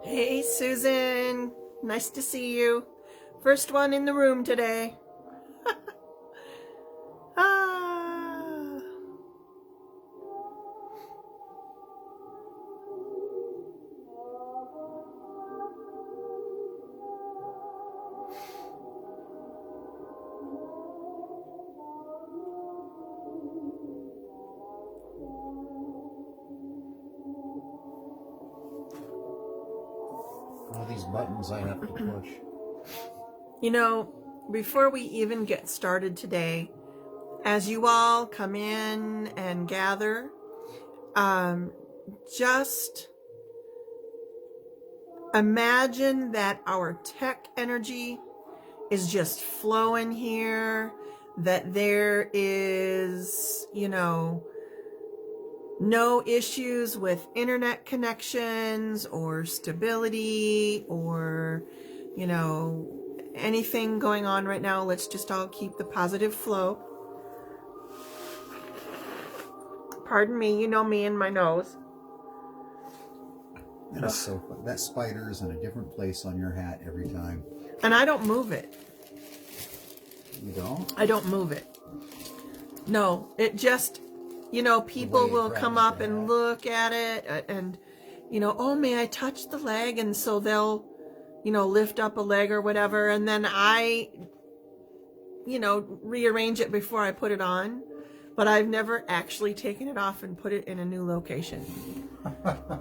Hey, Susan. Nice to see you. First one in the room today. Ah. All these buttons I have to push. You know, before we even get started today, as you all come in and gather, just imagine that our tech energy is just flowing here, that there is, no issues with internet connections or stability or, anything going on right now. Let's just all keep the positive flow. Pardon me, you know me and my nose. That is so fun. That spider is in a different place on your hat every time. And I don't move it. You don't? I don't move it. No, it just, people will come up and look at it and, oh, may I touch the leg? And so they'll, lift up a leg or whatever. And then I, rearrange it before I put it on. But I've never actually taken it off and put it in a new location.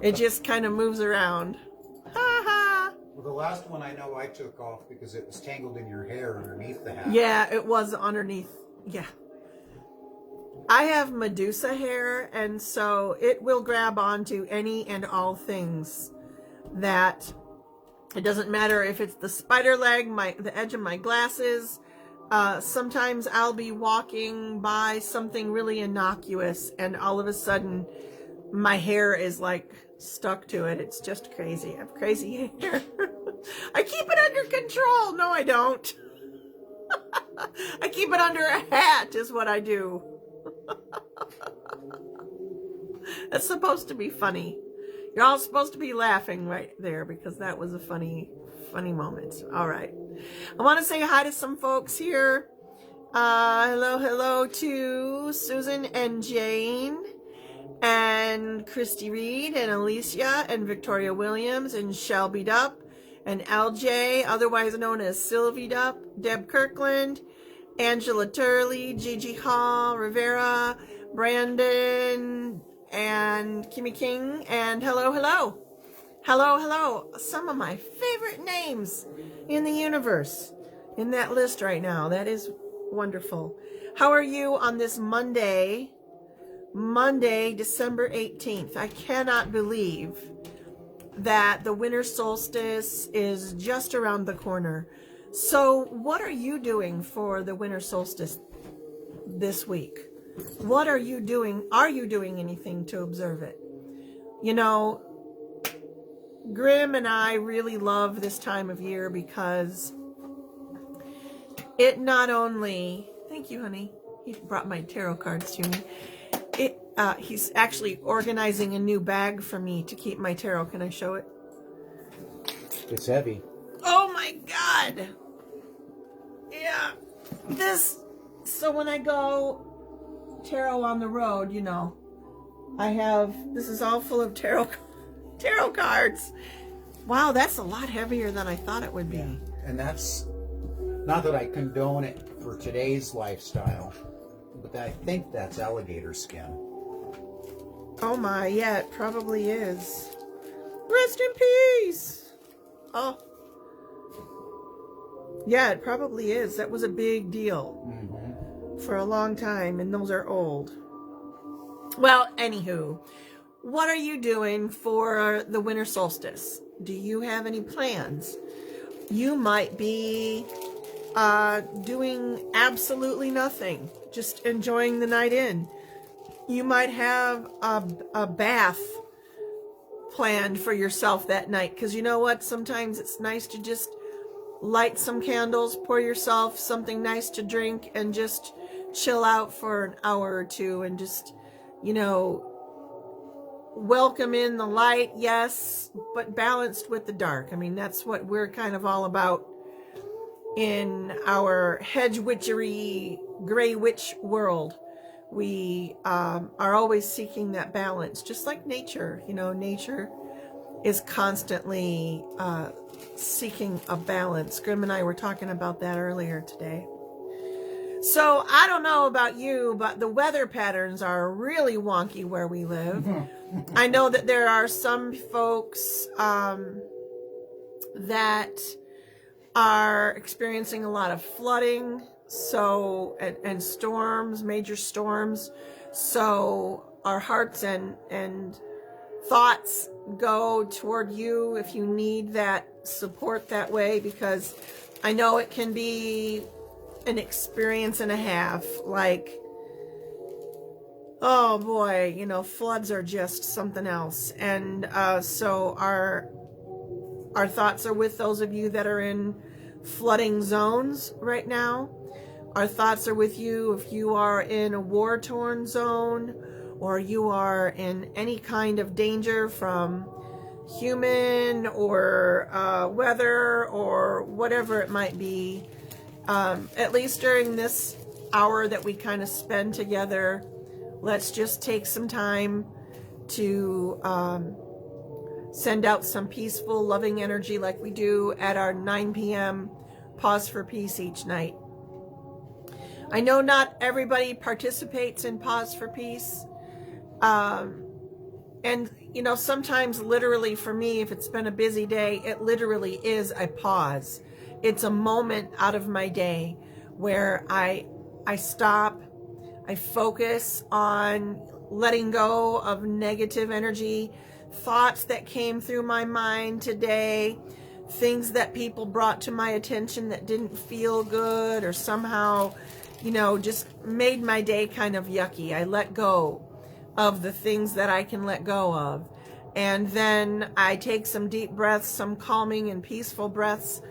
It just kind of moves around. Ha ha. Well, the last one I know I took off because it was tangled in your hair underneath the hat. Yeah, it was underneath. Yeah. I have Medusa hair, and so it will grab onto any and all things. That it doesn't matter if it's the spider leg, the edge of my glasses. Sometimes I'll be walking by something really innocuous, and all of a sudden my hair is like stuck to it. It's just crazy. I have crazy hair. I keep it under control. No, I don't. I keep it under a hat is what I do. That's supposed to be funny. You're all supposed to be laughing right there because that was a funny moment. All right. I want to say hi to some folks here. Hello to Susan and Jane and Christy Reed and Alicia and Victoria Williams and Shelby Dupp and LJ, otherwise known as Sylvie Dupp, Deb Kirkland, Angela Turley, Gigi Hall, Rivera, Brandon, and Kimmy King, and hello. Some of my favorite names in the universe in that list right now. That is wonderful. How are you on this Monday, December 18th? I cannot believe that the winter solstice is just around the corner. So what are you doing for the winter solstice this week? What are you doing? Are you doing anything to observe it? Grymm and I really love this time of year because it not only, thank you, honey. He brought my tarot cards to me. He's actually organizing a new bag for me to keep my tarot. Can I show it? It's heavy. Oh my God. Yeah. So when I go tarot on the road, this is all full of tarot cards. Wow, that's a lot heavier than I thought it would be. Yeah. And that's not that I condone it for today's lifestyle, but I think that's alligator skin. Oh my, yeah, it probably is. Rest in peace. Oh. Yeah, it probably is. That was a big deal for a long time, and those are old. Well, anywho, what are you doing for the winter solstice? Do you have any plans? You might be doing absolutely nothing, just enjoying the night in. You might have a bath planned for yourself that night, because you know what? Sometimes it's nice to just light some candles, pour yourself something nice to drink, and just chill out for an hour or two and just, welcome in the light, yes, but balanced with the dark. I mean, that's what we're kind of all about in our hedge witchery, gray witch world. We are always seeking that balance, just like nature. You know, nature is constantly seeking a balance. Grymm and I were talking about that earlier today. So I don't know about you, but the weather patterns are really wonky where we live. I know that there are some folks that are experiencing a lot of flooding, so and storms, major storms. So our hearts and thoughts go toward you if you need that support that way, because I know it can be an experience and a half. Like, oh boy, you know, floods are just something else. And so our thoughts are with those of you that are in flooding zones right now. Our thoughts are with you if you are in a war-torn zone, or you are in any kind of danger from human or weather or whatever it might be. At least during this hour that we kind of spend together, let's just take some time to send out some peaceful, loving energy like we do at our 9 p.m. Pause for Peace each night. I know not everybody participates in Pause for Peace. And, you know, sometimes literally for me, if it's been a busy day, it literally is a pause. It's a moment out of my day where I stop, I focus on letting go of negative energy, thoughts that came through my mind today, things that people brought to my attention that didn't feel good or somehow, you know, just made my day kind of yucky. I let go of the things that I can let go of. And then I take some deep breaths, some calming and peaceful breaths.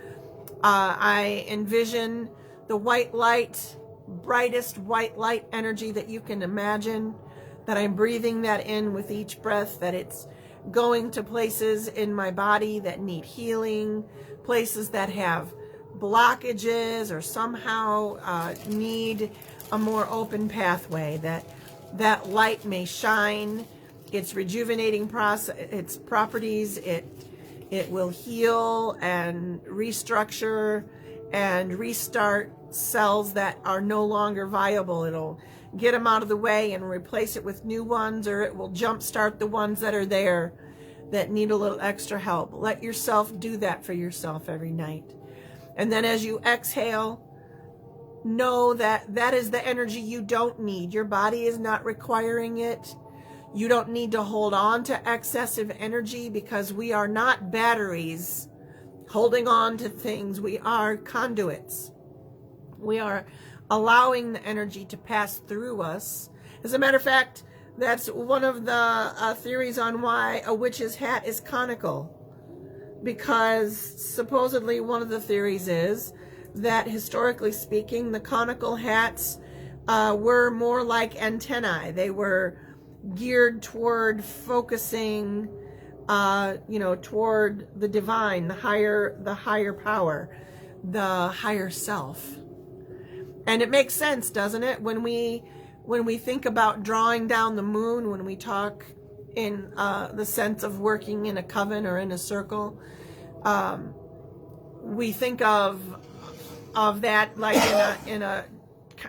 I envision the white light, brightest white light energy that you can imagine, that I'm breathing that in with each breath, that it's going to places in my body that need healing, places that have blockages or somehow need a more open pathway, that light may shine. Its rejuvenating process, its properties, it will heal and restructure and restart cells that are no longer viable. It'll get them out of the way and replace it with new ones, or it will jumpstart the ones that are there that need a little extra help. Let yourself do that for yourself every night. And then as you exhale, know that that is the energy you don't need. Your body is not requiring it. You don't need to hold on to excessive energy, because we are not batteries holding on to things. We are conduits. We are allowing the energy to pass through us. As a matter of fact, that's one of the theories on why a witch's hat is conical. Because supposedly one of the theories is that historically speaking, the conical hats were more like antennae. They were geared toward focusing, you know, toward the divine, the higher power, the higher self. And it makes sense, doesn't it? When we think about drawing down the moon, when we talk in the sense of working in a coven or in a circle, we think of that like in a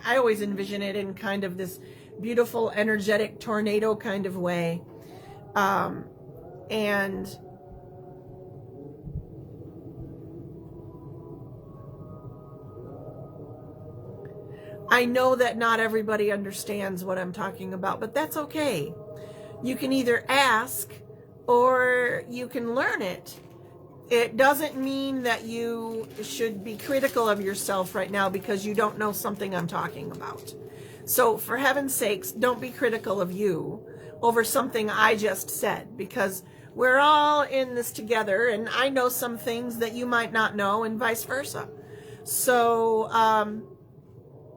I always envision it in kind of this beautiful energetic tornado kind of way, and I know that not everybody understands what I'm talking about, but that's okay. You can either ask or you can learn it. It doesn't mean that you should be critical of yourself right now because you don't know something I'm talking about. So for heaven's sakes, don't be critical of you over something I just said, because we're all in this together, and I know some things that you might not know, and vice versa. So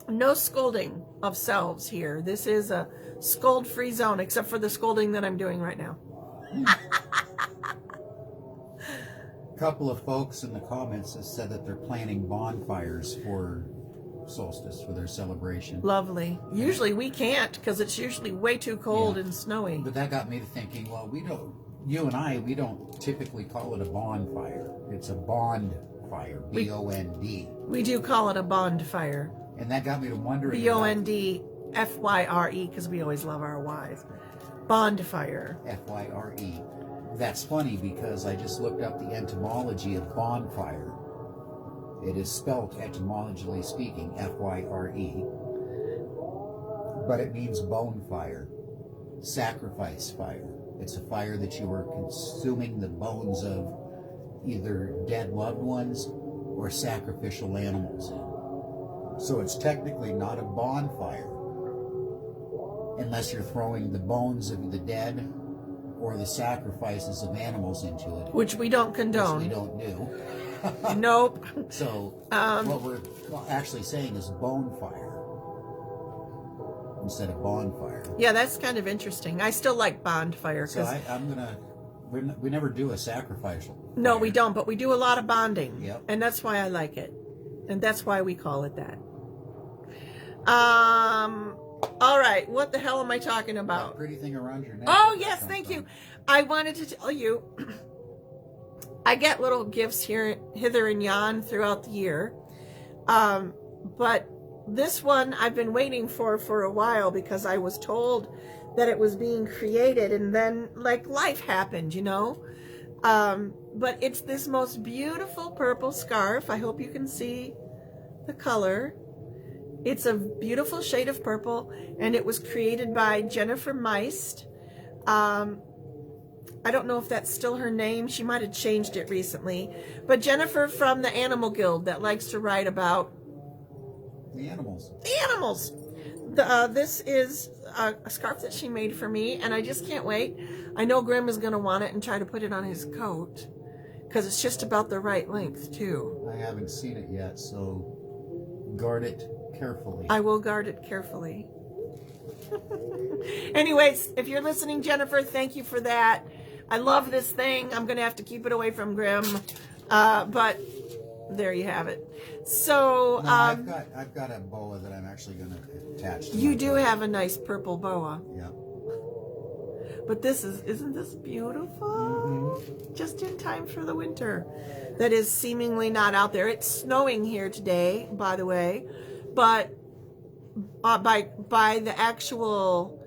no scolding of selves here. This is a scold-free zone, except for the scolding that I'm doing right now. A couple of folks in the comments have said that they're planning bonfires for solstice, for their celebration. Lovely. Usually we can't, because it's usually way too cold and snowy. But that got me to thinking, well, you and I, we don't typically call it a bonfire. It's a bond fire, B-O-N-D. We do call it a bond fire. And that got me to wondering. B-O-N-D-F-Y-R-E, because we always love our Y's. Bond fire. F-Y-R-E. That's funny because I just looked up the etymology of bonfire. It is spelled etymologically speaking, F-Y-R-E. But it means bone fire, sacrifice fire. It's a fire that you are consuming the bones of either dead loved ones or sacrificial animals in. So it's technically not a bonfire unless you're throwing the bones of the dead or the sacrifices of animals into it. Which we don't condone. Which we don't do. Nope. So what we're actually saying is bonfire instead of bonfire. Yeah, that's kind of interesting. I still like bonfire. So we never do a sacrificial fire. No, we don't, but we do a lot of bonding. Yep. And that's why I like it. And that's why we call it that. All right, what the hell am I talking about? That pretty thing around your neck. Oh, yes, thank you. I wanted to tell you, I get little gifts hither and yon throughout the year. But this one I've been waiting for a while because I was told that it was being created and then like life happened, you know. But it's this most beautiful purple scarf. I hope you can see the color. It's a beautiful shade of purple, and it was created by Jennifer Meist. I don't know if that's still her name. She might have changed it recently. But Jennifer from the Animal Guild that likes to write about the animals. The animals. This is a scarf that she made for me, and I just can't wait. I know Grymm is going to want it and try to put it on his coat because it's just about the right length, too. I haven't seen it yet, so guard it carefully. I will guard it carefully. Anyways, if you're listening, Jennifer, thank you for that. I love this thing. I'm going to have to keep it away from Grymm, but there you have it. So no, I've got a boa that I'm actually going to attach to. You do have a nice purple boa. Yeah. But isn't this beautiful? Mm-hmm. Just in time for the winter. That is seemingly not out there. It's snowing here today, by the way. But by the actual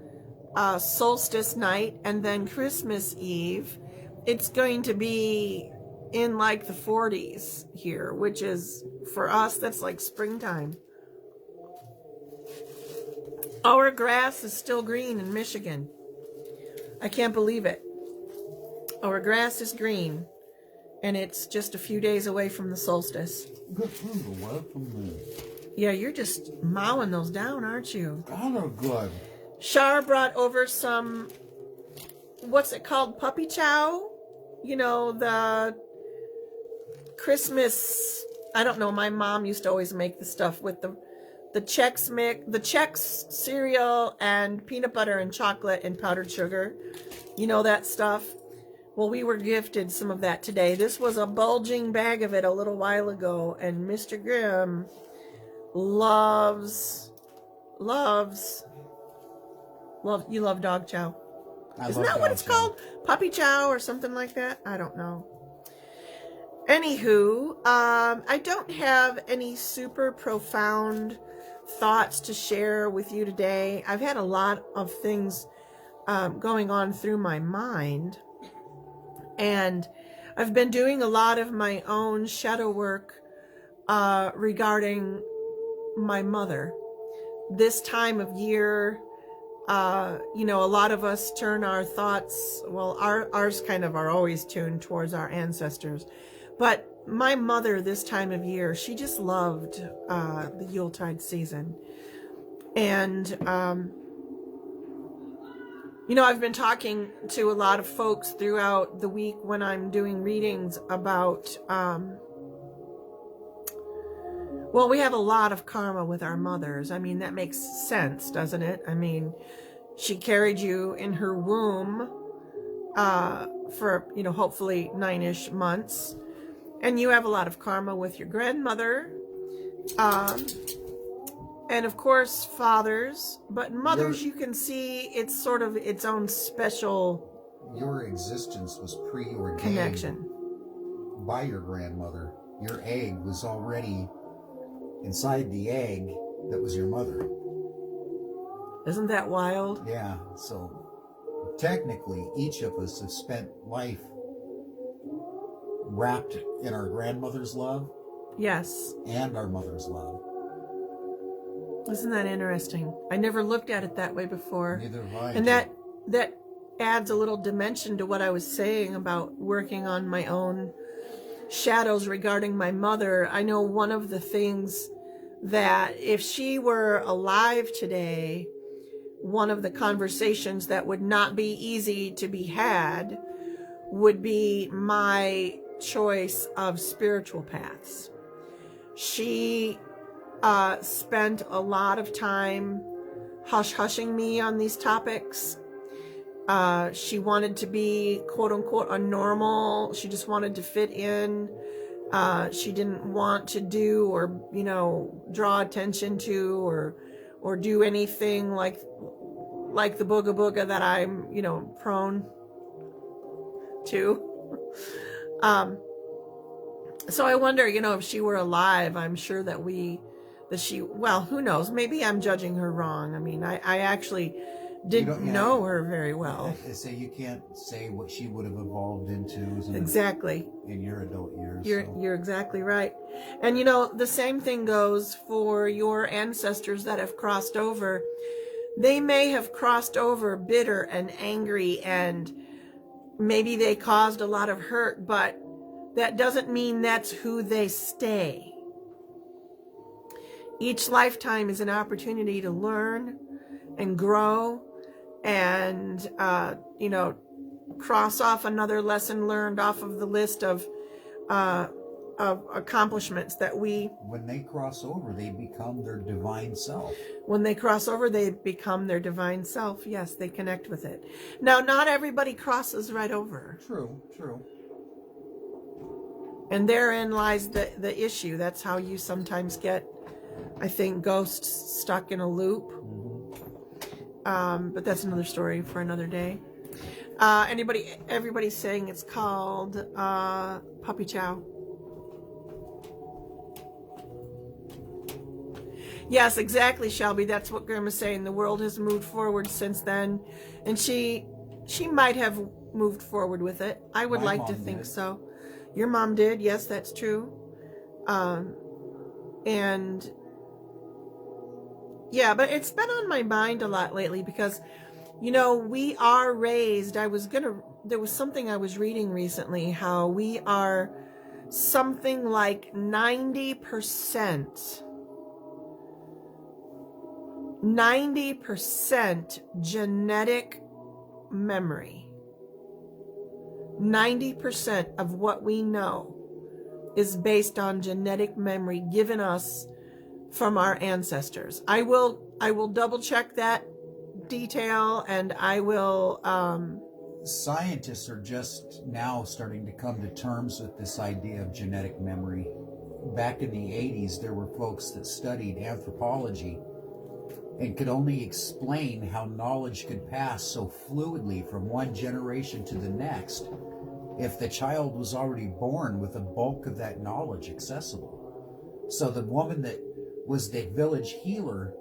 solstice night and then Christmas Eve, it's going to be in like the 40s here, which is, for us, that's like springtime. Our grass is still green in Michigan. I can't believe it. Our grass is green, and it's just a few days away from the solstice. Good food away from me. Yeah, you're just mowing those down, aren't you? God, they're good. Shar brought over some, what's it called, puppy chow? You know, the Christmas, I don't know, my mom used to always make the stuff with the Chex cereal and peanut butter and chocolate and powdered sugar. You know that stuff? Well, we were gifted some of that today. This was a bulging bag of it a little while ago, and Mr. Grymm loves, you love dog chow. Isn't that what it's called? Puppy chow or something like that? I don't know. Anywho, I don't have any super profound thoughts to share with you today. I've had a lot of things going on through my mind, and I've been doing a lot of my own shadow work regarding my mother. This time of year, you know, a lot of us turn our thoughts, well, ours kind of are always tuned towards our ancestors. But my mother this time of year, she just loved the Yuletide season. And, you know, I've been talking to a lot of folks throughout the week when I'm doing readings about, well, we have a lot of karma with our mothers. I mean, that makes sense, doesn't it? I mean, She carried you in her womb for, hopefully 9-ish months. And you have a lot of karma with your grandmother. And of course, fathers. But mothers, you can see it's sort of its own special your existence was preordained connection by your grandmother. Your egg was already inside the egg that was your mother. Isn't that wild? Yeah, so technically each of us have spent life wrapped in our grandmother's love. Yes. And our mother's love. Isn't that interesting? I never looked at it that way before. Neither have I. And that adds a little dimension to what I was saying about working on my own shadows regarding my mother. I know one of the things that if she were alive today, one of the conversations that would not be easy to be had would be my choice of spiritual paths. She spent a lot of time hush-hushing me on these topics. She wanted to be, quote unquote, a normal. She just wanted to fit in. She didn't want to do or, draw attention to or do anything like the booga booga that I'm, prone to. So I wonder, if she were alive, I'm sure that who knows? Maybe I'm judging her wrong. I mean, I actually didn't know her very well. I say you can't say what she would have evolved into exactly in your adult years. You're exactly right. And the same thing goes for your ancestors that have crossed over. They may have crossed over bitter and angry, and maybe they caused a lot of hurt, but that doesn't mean that's who they stay. Each lifetime is an opportunity to learn and grow and, cross off another lesson learned off of the list of accomplishments that when they cross over, they become their divine self. When they cross over, they become their divine self. Yes, they connect with it. Now, not everybody crosses right over. True. And therein lies the issue. That's how you sometimes get, I think, ghosts stuck in a loop. But that's another story for another day. Everybody's saying it's called Puppy Chow. Yes, exactly, Shelby. That's what Grymm is saying. The world has moved forward since then. And she might have moved forward with it. I would like to think so. Your mom did. Yes, that's true. And yeah, but it's been on my mind a lot lately because, we are raised. there was something I was reading recently, how we are something like 90% genetic memory. 90% of what we know is based on genetic memory given us from our ancestors. I will double check that detail, and I will scientists are just now starting to come to terms with this idea of genetic memory. Back in the 80s, there were folks that studied anthropology and could only explain how knowledge could pass so fluidly from one generation to the next if the child was already born with a bulk of that knowledge accessible. So the woman that was the village healer,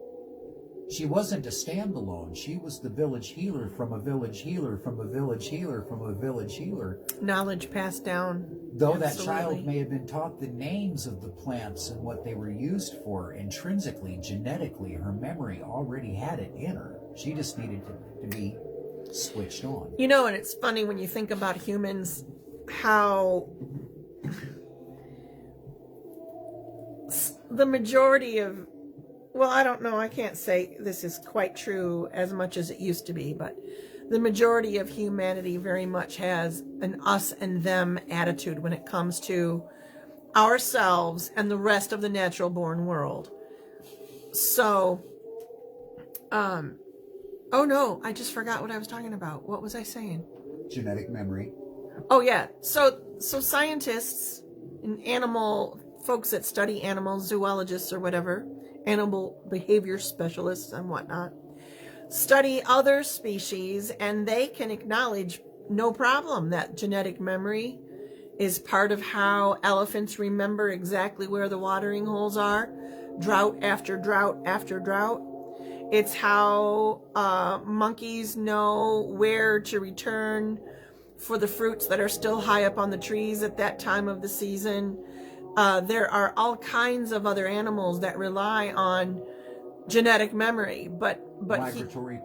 she wasn't a standalone. She was the village healer from a village healer from a village healer from a village healer. Knowledge passed down. Though Absolutely. That child may have been taught the names of the plants and what they were used for, intrinsically, genetically, her memory already had it in her. She just needed to be switched on. And it's funny when you think about humans, how the majority of, well, I don't know, I can't say this is quite true as much as it used to be, but the majority of humanity very much has an us and them attitude when it comes to ourselves and the rest of the natural born world. So, Oh no, I just forgot what I was talking about. What was I saying? Genetic memory. Oh yeah. So scientists and animal folks that study animals, zoologists or whatever, animal behavior specialists and whatnot, study other species, and they can acknowledge no problem that genetic memory is part of how elephants remember exactly where the watering holes are, drought after drought after drought. It's how monkeys know where to return for the fruits that are still high up on the trees at that time of the season. There are all kinds of other animals that rely on genetic memory, but migratory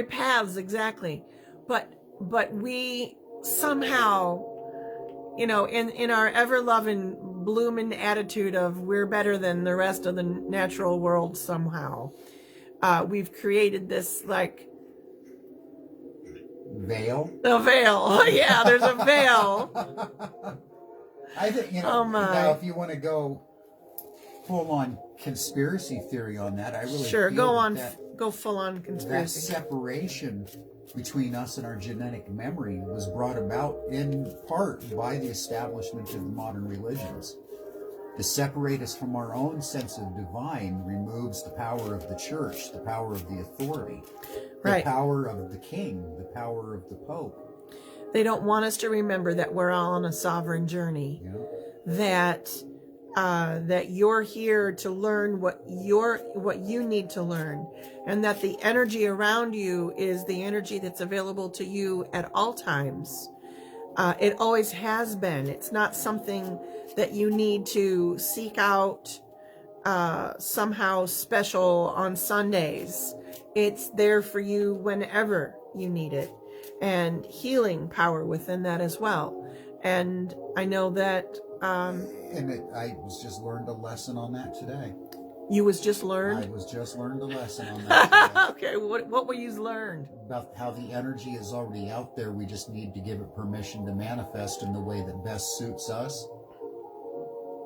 paths, exactly. But we somehow, in our ever-loving, blooming attitude of we're better than the rest of the natural world somehow, we've created this veil. A veil. Yeah, there's a veil. I think, oh my. Now if you want to go full-on conspiracy theory on that, I really sure feel go full-on conspiracy. That separation between us and our genetic memory was brought about in part by the establishment of the modern religions. To separate us from our own sense of divine removes the power of the church, the power of the authority, the power of the king, the power of the pope. They don't want us to remember that we're all on a sovereign journey, that you're here to learn what you need to learn, and that the energy around you is the energy that's available to you at all times. It always has been. It's not something that you need to seek out somehow special on Sundays. It's there for you whenever you need it, and healing power within that as well. And I know that I was just learned a lesson on that today. You was just learned? I was just learned a lesson on that today. Okay, what were you learned? About how the energy is already out there. We just need to give it permission to manifest in the way that best suits us,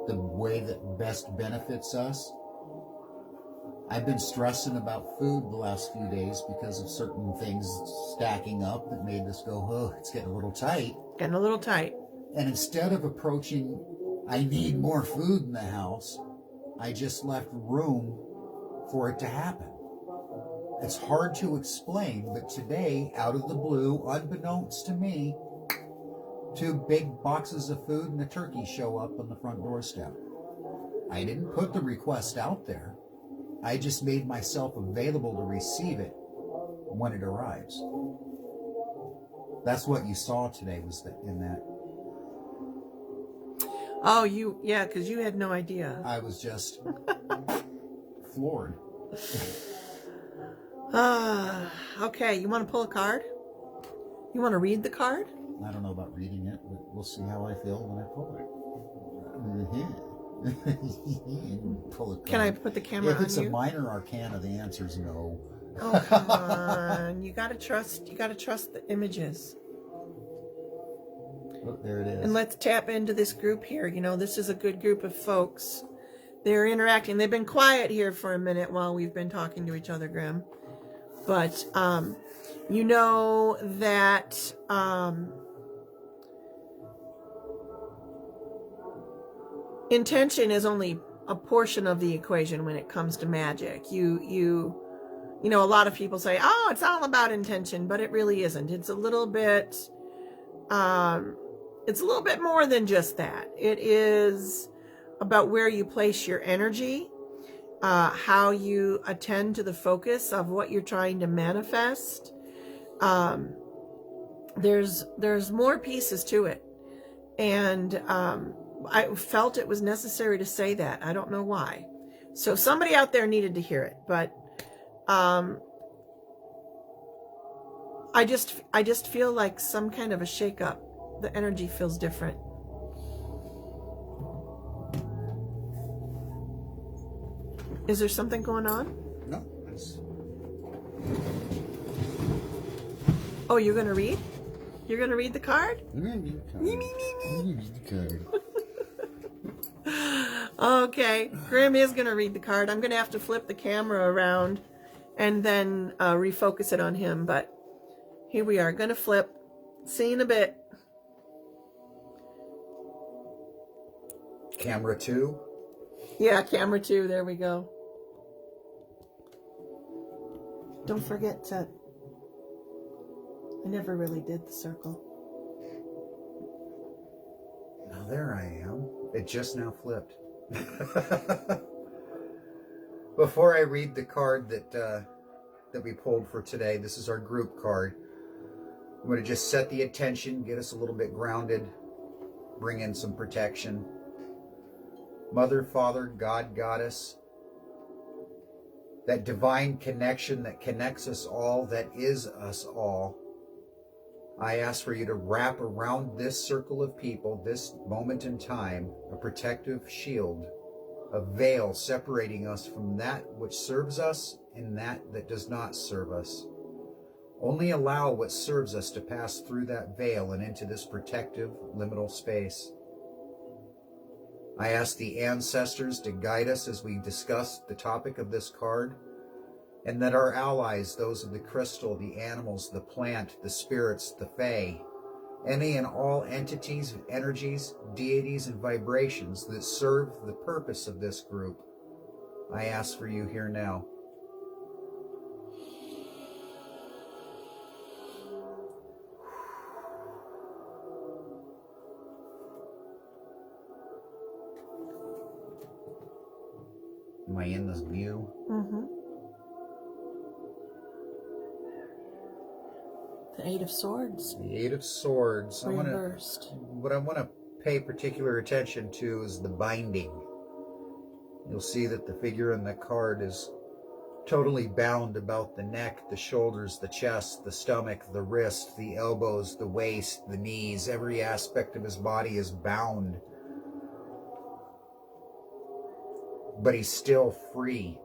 the way that best benefits us. I've been stressing about food the last few days because of certain things stacking up that made us go, oh, it's getting a little tight. Getting a little tight. And instead of approaching, I need more food in the house, I just left room for it to happen. It's hard to explain, but today, out of the blue, unbeknownst to me, 2 big boxes of food and a turkey show up on the front doorstep. I didn't put the request out there. I just made myself available to receive it when it arrives. That's what you saw today, was that in that. Oh, because you had no idea. I was just floored. Okay, you want to pull a card? You want to read the card? I don't know about reading it, but we'll see how I feel when I pull it. Pull a card. Can I put the camera on you? If it's a minor arcana, the answer's no. Oh, come on. You gotta trust the images. Oh, there it is. And let's tap into this group here. This is a good group of folks. They're interacting. They've been quiet here for a minute while we've been talking to each other, Grymm. But, you know that, intention is only a portion of the equation when it comes to magic. You know, a lot of people say, oh, it's all about intention, but it really isn't. It's a little bit more than just that. It is about where you place your energy, how you attend to the focus of what you're trying to manifest. There's more pieces to it. And I felt it was necessary to say that. I don't know why. So somebody out there needed to hear it, but I just feel like some kind of a shakeup. The energy feels different. Is there something going on? No. Oh, you're gonna read? You're gonna read the card? Read the card. Okay, Grymm is going to read the card. I'm going to have to flip the camera around and then refocus it on him. But here we are, going to flip. See you in a bit. Camera 2. Yeah, camera 2. There we go. Don't forget to... I never really did the circle. Now there I am. It just now flipped. Before I read the card that we pulled for today, this is our group card. I'm going to just set the attention, get us a little bit grounded, bring in some protection. Mother, Father, God, Goddess, that divine connection that connects us all, that is us all. I ask for you to wrap around this circle of people, this moment in time, a protective shield, a veil separating us from that which serves us and that does not serve us. Only allow what serves us to pass through that veil and into this protective liminal space. I ask the ancestors to guide us as we discuss the topic of this card, and that our allies, those of the crystal, the animals, the plant, the spirits, the fae, any and all entities, energies, deities, and vibrations that serve the purpose of this group, I ask for you here now. Am I in this view? Mm-hmm. The Eight of Swords. The Eight of Swords. Reversed. What I want to pay particular attention to is the binding. You'll see that the figure in the card is totally bound about the neck, the shoulders, the chest, the stomach, the wrist, the elbows, the waist, the knees. Every aspect of his body is bound. But he's still free.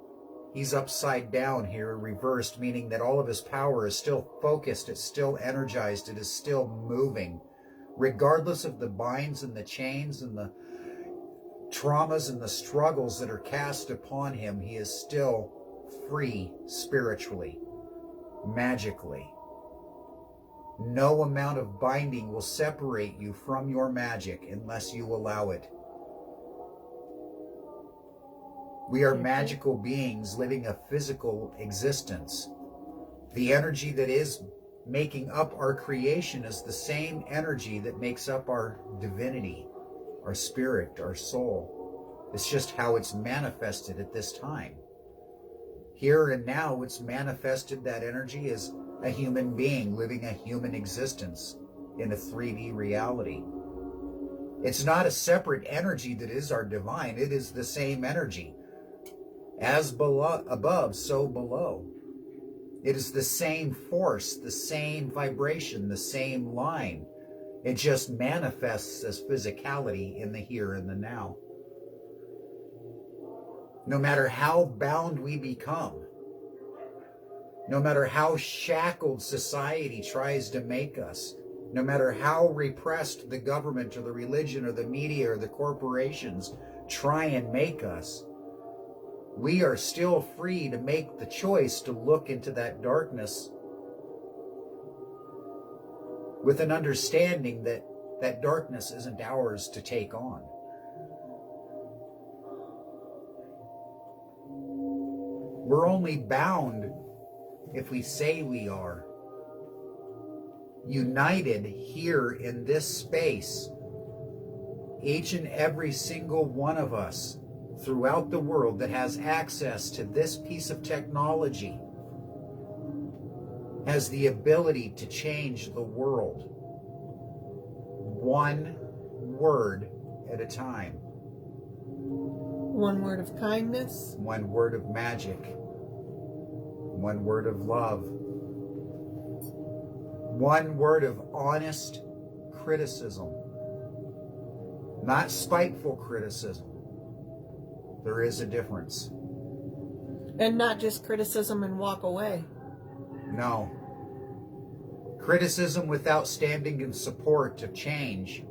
He's upside down here, reversed, meaning that all of his power is still focused, it's still energized, it is still moving. Regardless of the binds and the chains and the traumas and the struggles that are cast upon him, he is still free spiritually, magically. No amount of binding will separate you from your magic unless you allow it. We are magical beings living a physical existence. The energy that is making up our creation is the same energy that makes up our divinity, our spirit, our soul. It's just how it's manifested at this time. Here and now, it's manifested, that energy, as a human being living a human existence in a 3D reality. It's not a separate energy that is our divine. It is the same energy. As below, above, so below. It is the same force, the same vibration, the same line. It just manifests as physicality in the here and the now. No matter how bound we become, no matter how shackled society tries to make us, no matter how repressed the government or the religion or the media or the corporations try and make us, we are still free to make the choice to look into that darkness with an understanding that that darkness isn't ours to take on. We're only bound if we say we are. United here in this space, each and every single one of us throughout the world that has access to this piece of technology has the ability to change the world one word at a time. One word of kindness. One word of magic. One word of love. One word of honest criticism. Not spiteful criticism. There is a difference. And not just criticism and walk away. No. Criticism without standing in support of change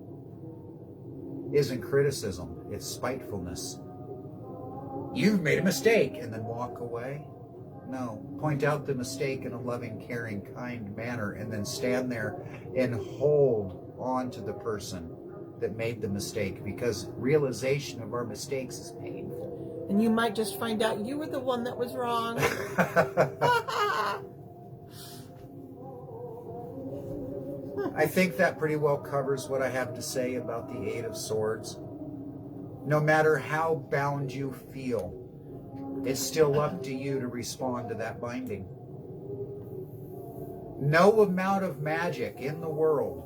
isn't criticism, it's spitefulness. You've made a mistake, and then walk away. No. Point out the mistake in a loving, caring, kind manner, and then stand there and hold on to the person that made the mistake, because realization of our mistakes is painful. And you might just find out you were the one that was wrong. I think that pretty well covers what I have to say about the Eight of Swords. No matter how bound you feel, it's still up to you to respond to that binding. No amount of magic in the world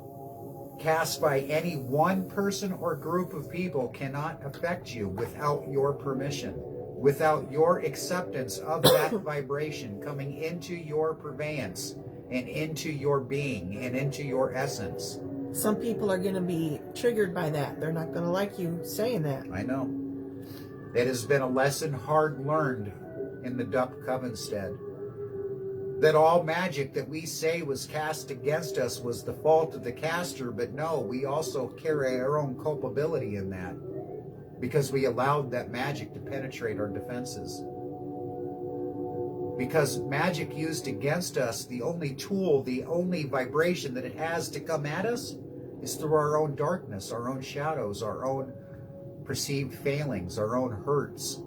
cast by any one person or group of people cannot affect you without your permission, without your acceptance of that vibration coming into your purveyance and into your being and into your essence. Some people are going to be triggered by that. They're not going to like you saying that. I know. It has been a lesson hard learned in the Duck Covenstead, that all magic that we say was cast against us was the fault of the caster, but no, we also carry our own culpability in that, because we allowed that magic to penetrate our defenses. Because magic used against us, the only tool, the only vibration that it has to come at us is through our own darkness, our own shadows, our own perceived failings, our own hurts.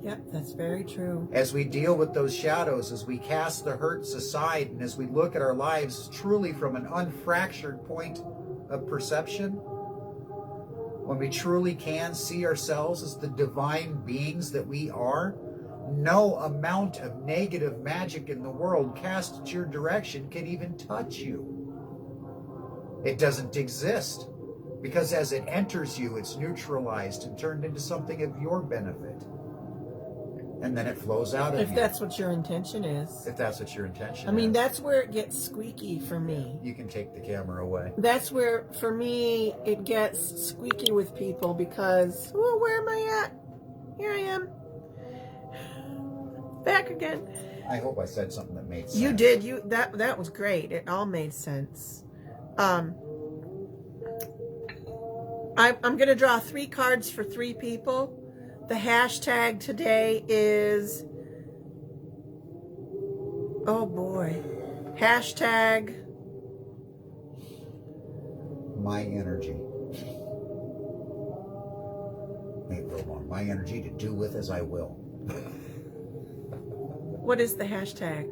Yep, that's very true. As we deal with those shadows, as we cast the hurts aside, and as we look at our lives truly from an unfractured point of perception, when we truly can see ourselves as the divine beings that we are, no amount of negative magic in the world cast at your direction can even touch you. It doesn't exist, because as it enters you, it's neutralized and turned into something of your benefit. And then it flows out of you. If that's what your intention is. If that's what your intention is. I mean, that's where it gets squeaky for me. You can take the camera away. That's where, for me, it gets squeaky with people, because, oh, where am I at? Here I am. Back again. I hope I said something that made sense. You did. That was great. It all made sense. I'm going to draw 3 cards for 3 people. The hashtag today is, oh boy, hashtag my energy. Ain't real long. My energy to do with as I will. What is the hashtag?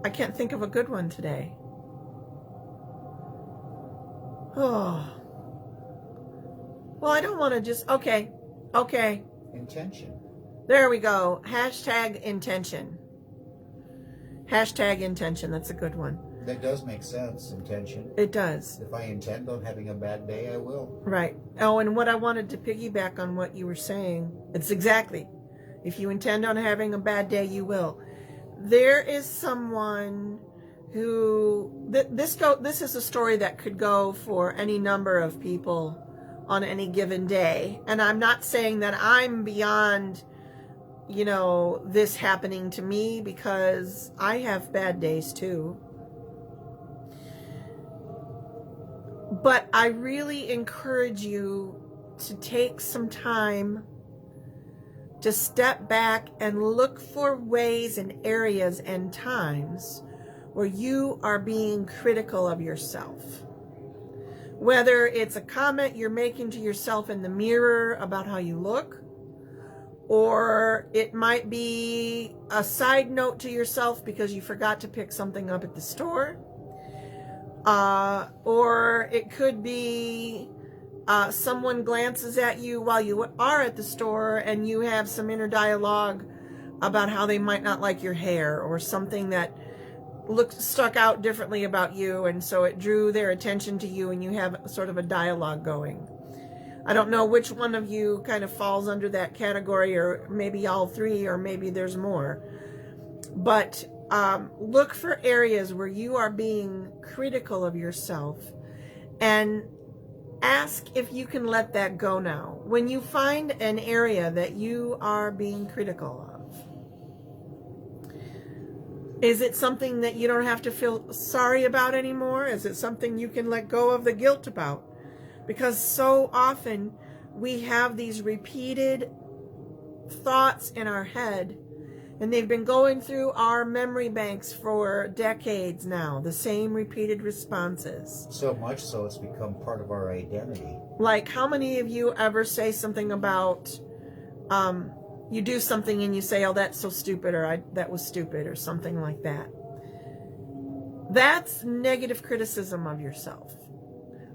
I can't think of a good one today. Oh. Well, I don't want to just, okay. Intention. There we go. Hashtag intention. Hashtag intention. That's a good one. That does make sense, intention. It does. If I intend on having a bad day, I will. Right. Oh, and what I wanted to piggyback on what you were saying, it's exactly. If you intend on having a bad day, you will. There is someone who, this is a story that could go for any number of people on any given day. And I'm not saying that I'm beyond, this happening to me, because I have bad days too. But I really encourage you to take some time to step back and look for ways and areas and times where you are being critical of yourself. Whether it's a comment you're making to yourself in the mirror about how you look, or it might be a side note to yourself because you forgot to pick something up at the store, or it could be someone glances at you while you are at the store and you have some inner dialogue about how they might not like your hair, or something that stuck out differently about you, and so it drew their attention to you, and you have sort of a dialogue going. I don't know which one of you kind of falls under that category, or maybe all 3, or maybe there's more. But look for areas where you are being critical of yourself, and ask if you can let that go now. When you find an area that you are being critical of, is it something that you don't have to feel sorry about anymore? Is it something you can let go of the guilt about? Because so often we have these repeated thoughts in our head And they've been going through our memory banks for decades now, the same repeated responses. So much so it's become part of our identity. Like, how many of you ever say something about, you do something and you say, oh, that's so stupid, or that was stupid, or something like that? That's negative criticism of yourself.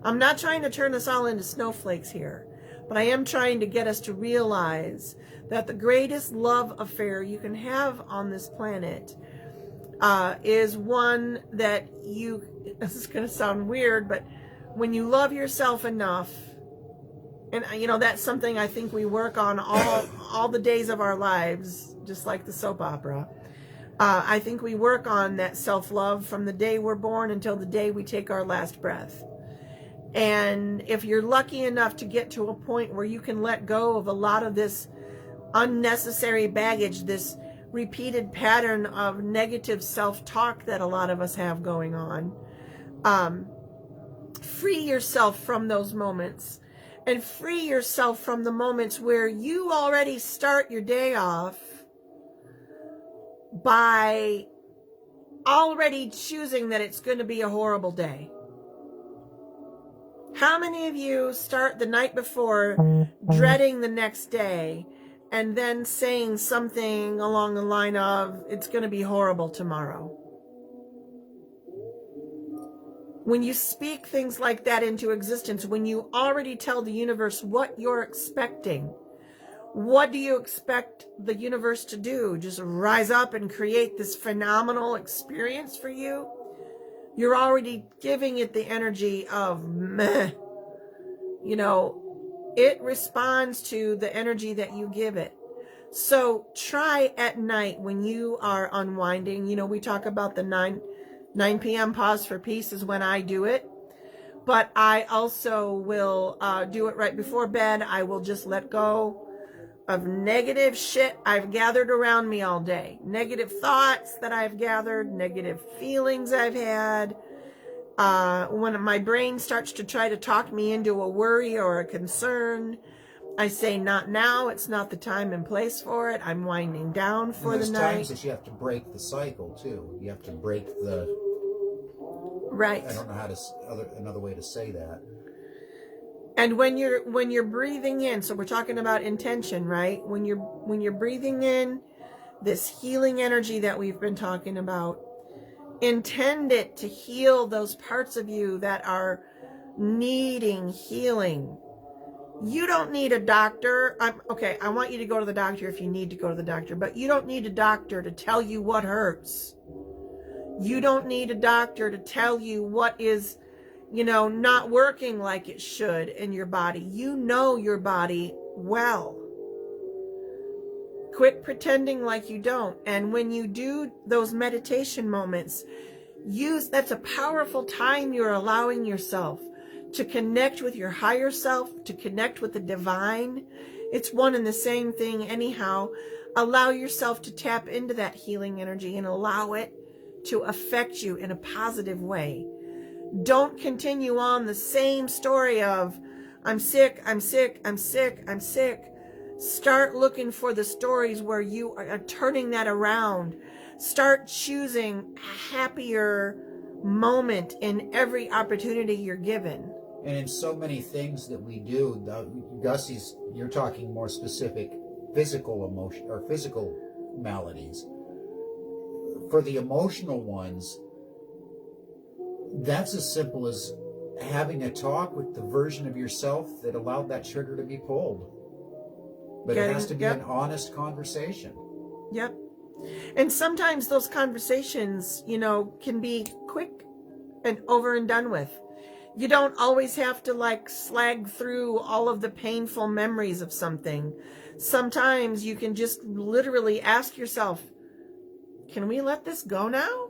I'm not trying to turn us all into snowflakes here, but I am trying to get us to realize that the greatest love affair you can have on this planet is one that this is going to sound weird, but when you love yourself enough, and that's something I think we work on all the days of our lives, just like the soap opera. I think we work on that self-love from the day we're born until the day we take our last breath. And if you're lucky enough to get to a point where you can let go of a lot of this unnecessary baggage, this repeated pattern of negative self-talk that a lot of us have going on, free yourself from those moments, and free yourself from the moments where you already start your day off by already choosing that it's going to be a horrible day. How many of you start the night before dreading the next day and then saying something along the line of, it's going to be horrible tomorrow? When you speak things like that into existence, when you already tell the universe what you're expecting, what do you expect the universe to do? Just rise up and create this phenomenal experience for you? You're already giving it the energy of meh. It responds to the energy that you give it. So try at night when you are unwinding. We talk about the 9 p.m. pause for peace is when I do it. But I also will do it right before bed. I will just let go of negative shit I've gathered around me all day. Negative thoughts that I've gathered, negative feelings I've had. When my brain starts to try to talk me into a worry or a concern, I say, not now. It's not the time and place for it. I'm winding down for the night. There's times that you have to break the cycle, too. You have to break the... Right. I don't know how to... another way to say that. And when you're breathing in, so we're talking about intention, right? When you're breathing in this healing energy that we've been talking about, intend it to heal those parts of you that are needing healing. You don't need a doctor. I want you to go to the doctor if you need to go to the doctor, but you don't need a doctor to tell you what hurts. You don't need a doctor to tell you what is not working like it should in your body. You know your body well. Quit pretending like you don't. And when you do those meditation moments, that's a powerful time you're allowing yourself to connect with your higher self, to connect with the divine. It's one and the same thing anyhow. Allow yourself to tap into that healing energy and allow it to affect you in a positive way. Don't continue on the same story of, I'm sick, I'm sick, I'm sick, I'm sick. Start looking for the stories where you are turning that around. Start choosing a happier moment in every opportunity you're given. And in so many things that we do, Gussy's, you're talking more specific physical emotion or physical maladies. For the emotional ones, that's as simple as having a talk with the version of yourself that allowed that trigger to be pulled. But it has to be an honest conversation. Yep. And sometimes those conversations, can be quick and over and done with. You don't always have to slag through all of the painful memories of something. Sometimes you can just literally ask yourself, can we let this go now?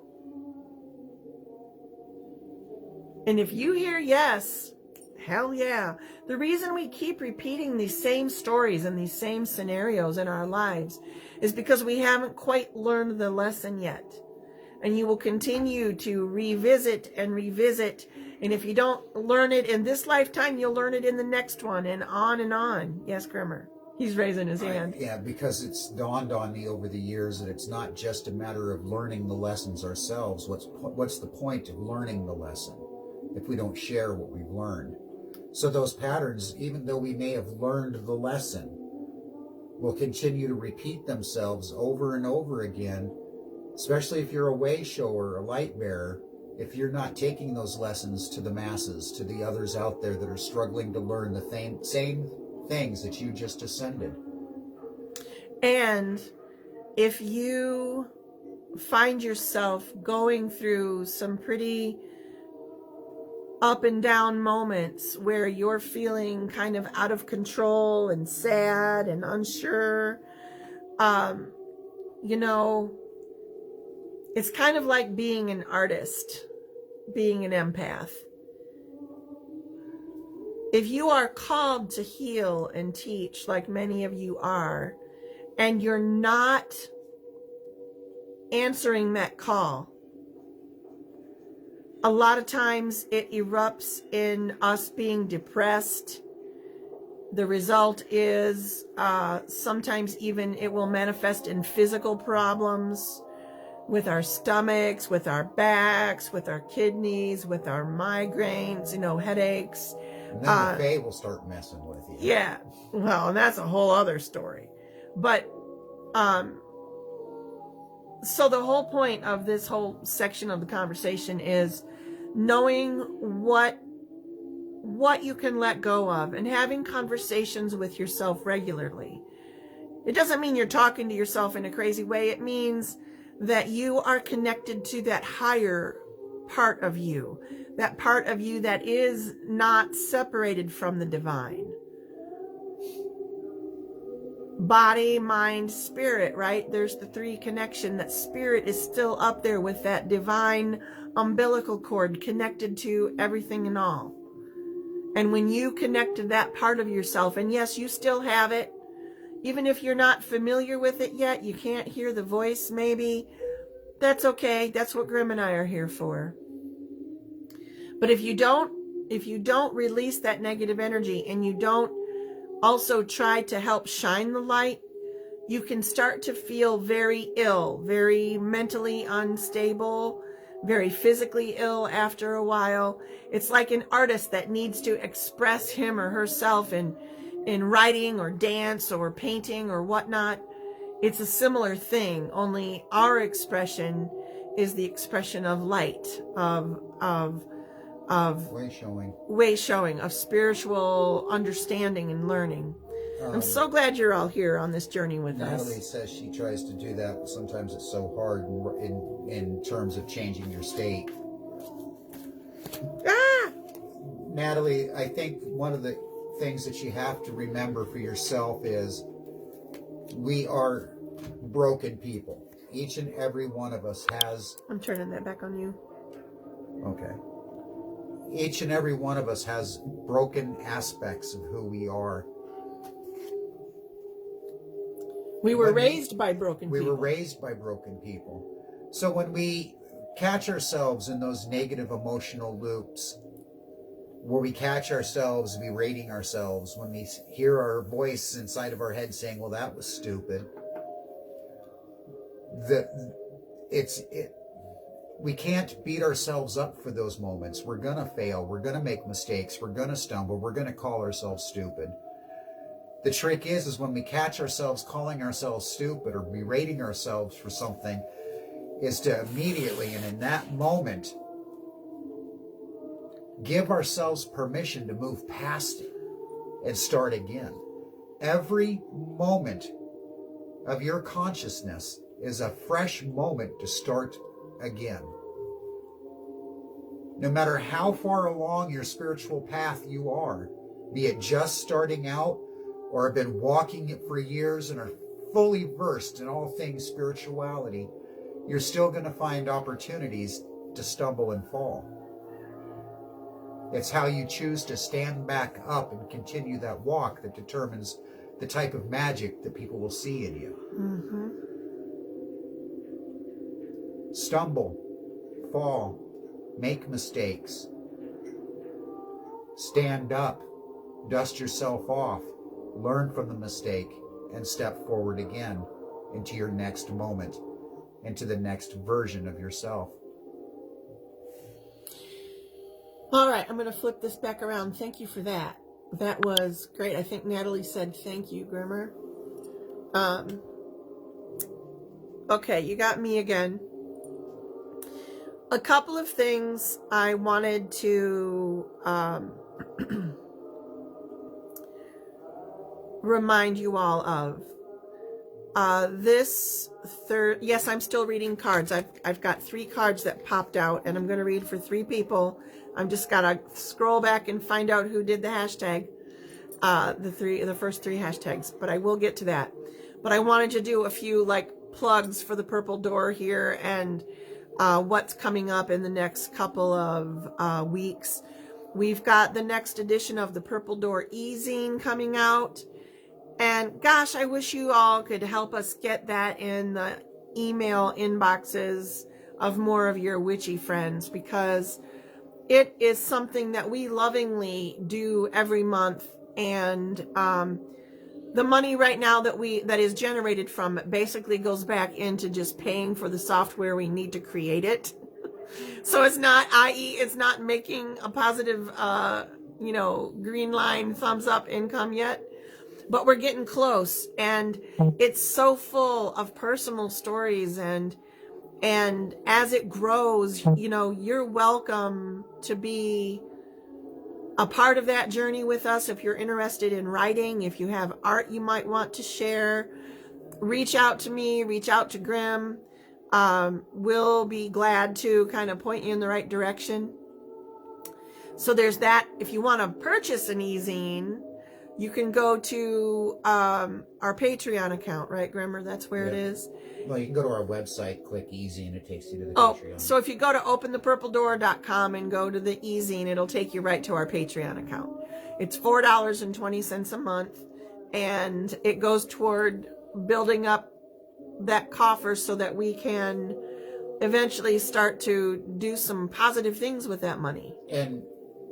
And if you hear yes, hell yeah. The reason we keep repeating these same stories and these same scenarios in our lives is because we haven't quite learned the lesson yet. And you will continue to revisit and revisit. And if you don't learn it in this lifetime, you'll learn it in the next one, and on and on. Yes, Grimmer? He's raising his hand. Yeah, because it's dawned on me over the years that it's not just a matter of learning the lessons ourselves. What's the point of learning the lesson if we don't share what we've learned? So those patterns, even though we may have learned the lesson, will continue to repeat themselves over and over again, especially if you're a way shower, a light bearer. If you're not taking those lessons to the masses, to the others out there that are struggling to learn the same things that you just ascended. And if you find yourself going through some pretty up and down moments where you're feeling kind of out of control and sad and unsure, you know, it's kind of like being an artist, being an empath. If you are called to heal and teach, like many of you are, and you're not answering that call, a lot of times it erupts in us being depressed. The result is sometimes even it will manifest in physical problems with our stomachs, with our backs, with our kidneys, with our migraines, you know, headaches. And then the Fae will start messing with you. Yeah. Well, and that's a whole other story. But so the whole point of this whole section of the conversation is knowing what you can let go of and having conversations with yourself regularly. It doesn't mean you're talking to yourself in a crazy way. It means that you are connected to that higher part of you, that part of you that is not separated from the divine. Body, mind, spirit, right? There's the three connection. That spirit is still up there with that divine umbilical cord connected to everything and all. And when you connect to that part of yourself, and yes, you still have it, even if you're not familiar with it yet, you can't hear the voice maybe, that's okay. That's what Grymm and I are here for. But if you don't release that negative energy and you don't also try to help shine the light, you can start to feel very ill, very mentally unstable, very physically ill after a while. It's like an artist that needs to express him or herself in writing or dance or painting or whatnot. It's a similar thing, only our expression is the expression of light, of way showing, of spiritual understanding and learning. I'm so glad you're all here on this journey with us. Natalie says she tries to do that, but sometimes it's so hard in terms of changing your state. Natalie, I think one of the things that you have to remember for yourself is we are broken people. Each and every one of us has... I'm turning that back on you. Okay. Each and every one of us has broken aspects of who we are. We were raised by broken people. We were raised by broken people. So when we catch ourselves in those negative emotional loops, where we catch ourselves berating ourselves, when we hear our voice inside of our head saying, well, that was stupid, we can't beat ourselves up for those moments. We're going to fail. We're going to make mistakes. We're going to stumble. We're going to call ourselves stupid. The trick is when we catch ourselves calling ourselves stupid or berating ourselves for something, is to immediately and in that moment give ourselves permission to move past it and start again. Every moment of your consciousness is a fresh moment to start again. No matter how far along your spiritual path you are, be it just starting out or have been walking it for years and are fully versed in all things spirituality, you're still going to find opportunities to stumble and fall. It's how you choose to stand back up and continue that walk that determines the type of magic that people will see in you. Mm-hmm. Stumble, fall, make mistakes. Stand up, dust yourself off, learn from the mistake, and step forward again into your next moment, into the next version of yourself. All right, I'm going to flip this back around. Thank you for that. That was great. I think Natalie said thank you, Grimmer. Okay, you got me again. A couple of things I wanted to remind you all of. Yes, I'm still reading cards. I've got 3 cards that popped out, and I'm going to read for 3 people. I'm just got to scroll back and find out who did the hashtag, the first 3 hashtags, but I will get to that. But I wanted to do a few like plugs for the Purple Door here and what's coming up in the next couple of weeks. We've got the next edition of the Purple Door e-zine coming out. And gosh, I wish you all could help us get that in the email inboxes of more of your witchy friends, because it is something that we lovingly do every month. And the money right now that is generated from it basically goes back into just paying for the software we need to create it. So it's not, i.e., it's not making a positive, green line, thumbs up income yet. But we're getting close, and it's so full of personal stories, and as it grows, you're welcome to be a part of that journey with us. If you're interested in writing, if you have art you might want to share, reach out to me, reach out to Grymm. We'll be glad to kind of point you in the right direction. So there's that. If you want to purchase an e-zine, you can go to our Patreon account, right, Grimmer? That's where it is. Well, you can go to our website, click e-zine, it takes you to the Patreon. So if you go to openthepurpledoor.com and go to the e-zine, it'll take you right to our Patreon account. It's $4.20 a month, and it goes toward building up that coffer so that we can eventually start to do some positive things with that money. And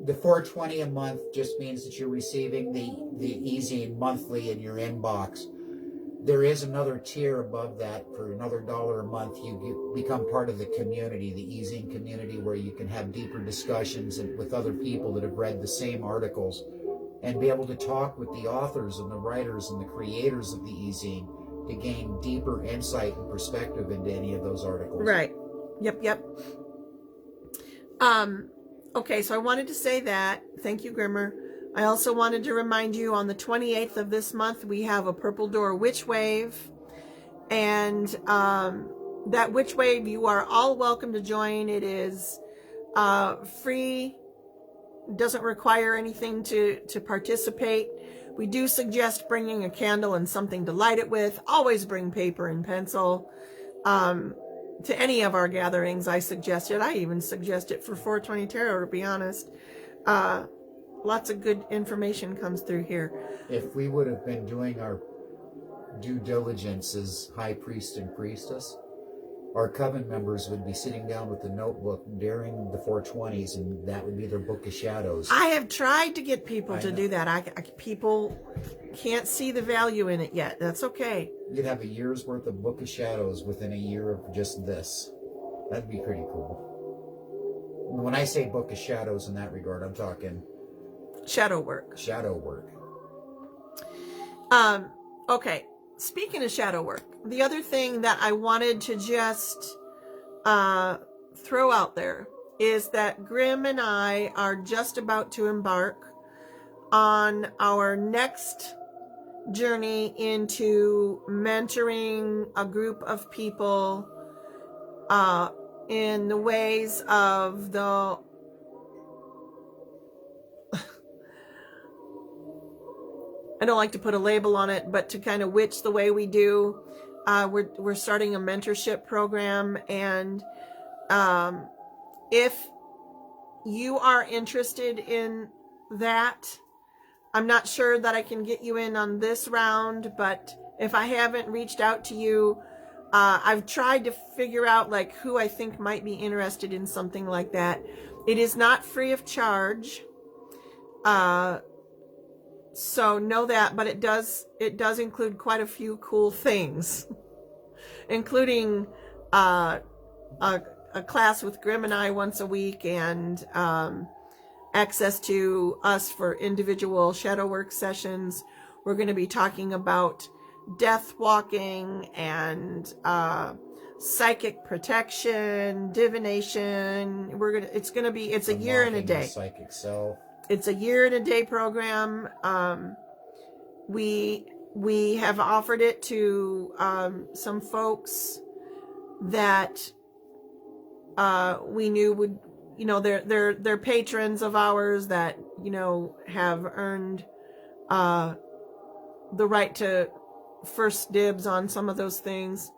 the $4.20 a month just means that you're receiving the e-zine monthly in your inbox. There is another tier above that. For another $1 a month, you become part of the community, the e-zine community, where you can have deeper discussions with other people that have read the same articles and be able to talk with the authors and the writers and the creators of the e-zine to gain deeper insight and perspective into any of those articles. Right. Yep. Okay, so I wanted to say that. Thank you, Grimmer. I also wanted to remind you on the 28th of this month, we have a Purple Door Witch Wave. And that Witch Wave, you are all welcome to join. It is free, doesn't require anything to participate. We do suggest bringing a candle and something to light it with. Always bring paper and pencil. To any of our gatherings, I suggest it. I even suggest it for 420 Tarot, to be honest. Lots of good information comes through here. If we would have been doing our due diligence as high priest and priestess, our coven members would be sitting down with the notebook during the 420s, and that would be their book of shadows. I have tried to get people to do that. People can't see the value in it yet. That's okay. You'd have a year's worth of book of shadows within a year of just this. That'd be pretty cool. When I say book of shadows in that regard, I'm talking shadow work. Shadow work. Okay. Speaking of shadow work, the other thing that I wanted to just throw out there is that Grymm and I are just about to embark on our next journey into mentoring a group of people in the ways of the I don't like to put a label on it, but to kind of witch the way we do. We're starting a mentorship program, and if you are interested in that, I'm not sure that I can get you in on this round, but if I haven't reached out to you, I've tried to figure out like who I think might be interested in something like that. It is not free of charge. So know that, but it does include quite a few cool things, including a class with Grymm and I once a week, and access to us for individual shadow work sessions. We're going to be talking about death walking and psychic protection, divination. It's a year and a day. Psychic self. It's a year and a day program. We have offered it to some folks that we knew would, they're patrons of ours that, have earned the right to first dibs on some of those things.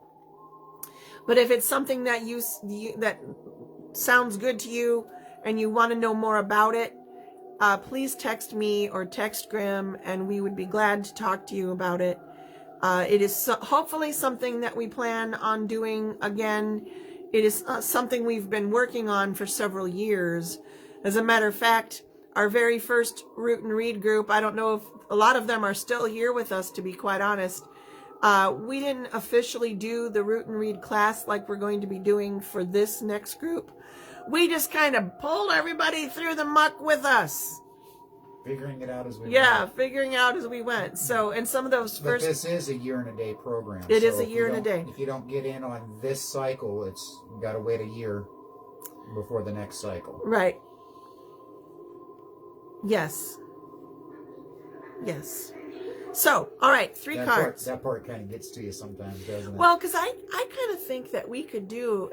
But if it's something that that sounds good to you and you want to know more about it, please text me or text Grymm, and we would be glad to talk to you about it. It is hopefully something that we plan on doing again. It is something we've been working on for several years. As a matter of fact, our very first Root and Read group, I don't know if a lot of them are still here with us, to be quite honest. We didn't officially do the Root and Read class like we're going to be doing for this next group. We just kind of pulled everybody through the muck with us. Figuring it out as we went. Yeah, figuring out as we went. So, and some of those but this is a year and a day program. It is a year and a day. If you don't get in on this cycle, you got to wait a year before the next cycle. Right. Yes. Yes. So, all right, three cards. That part kind of gets to you sometimes, doesn't it? Well, because I kind of think that we could do,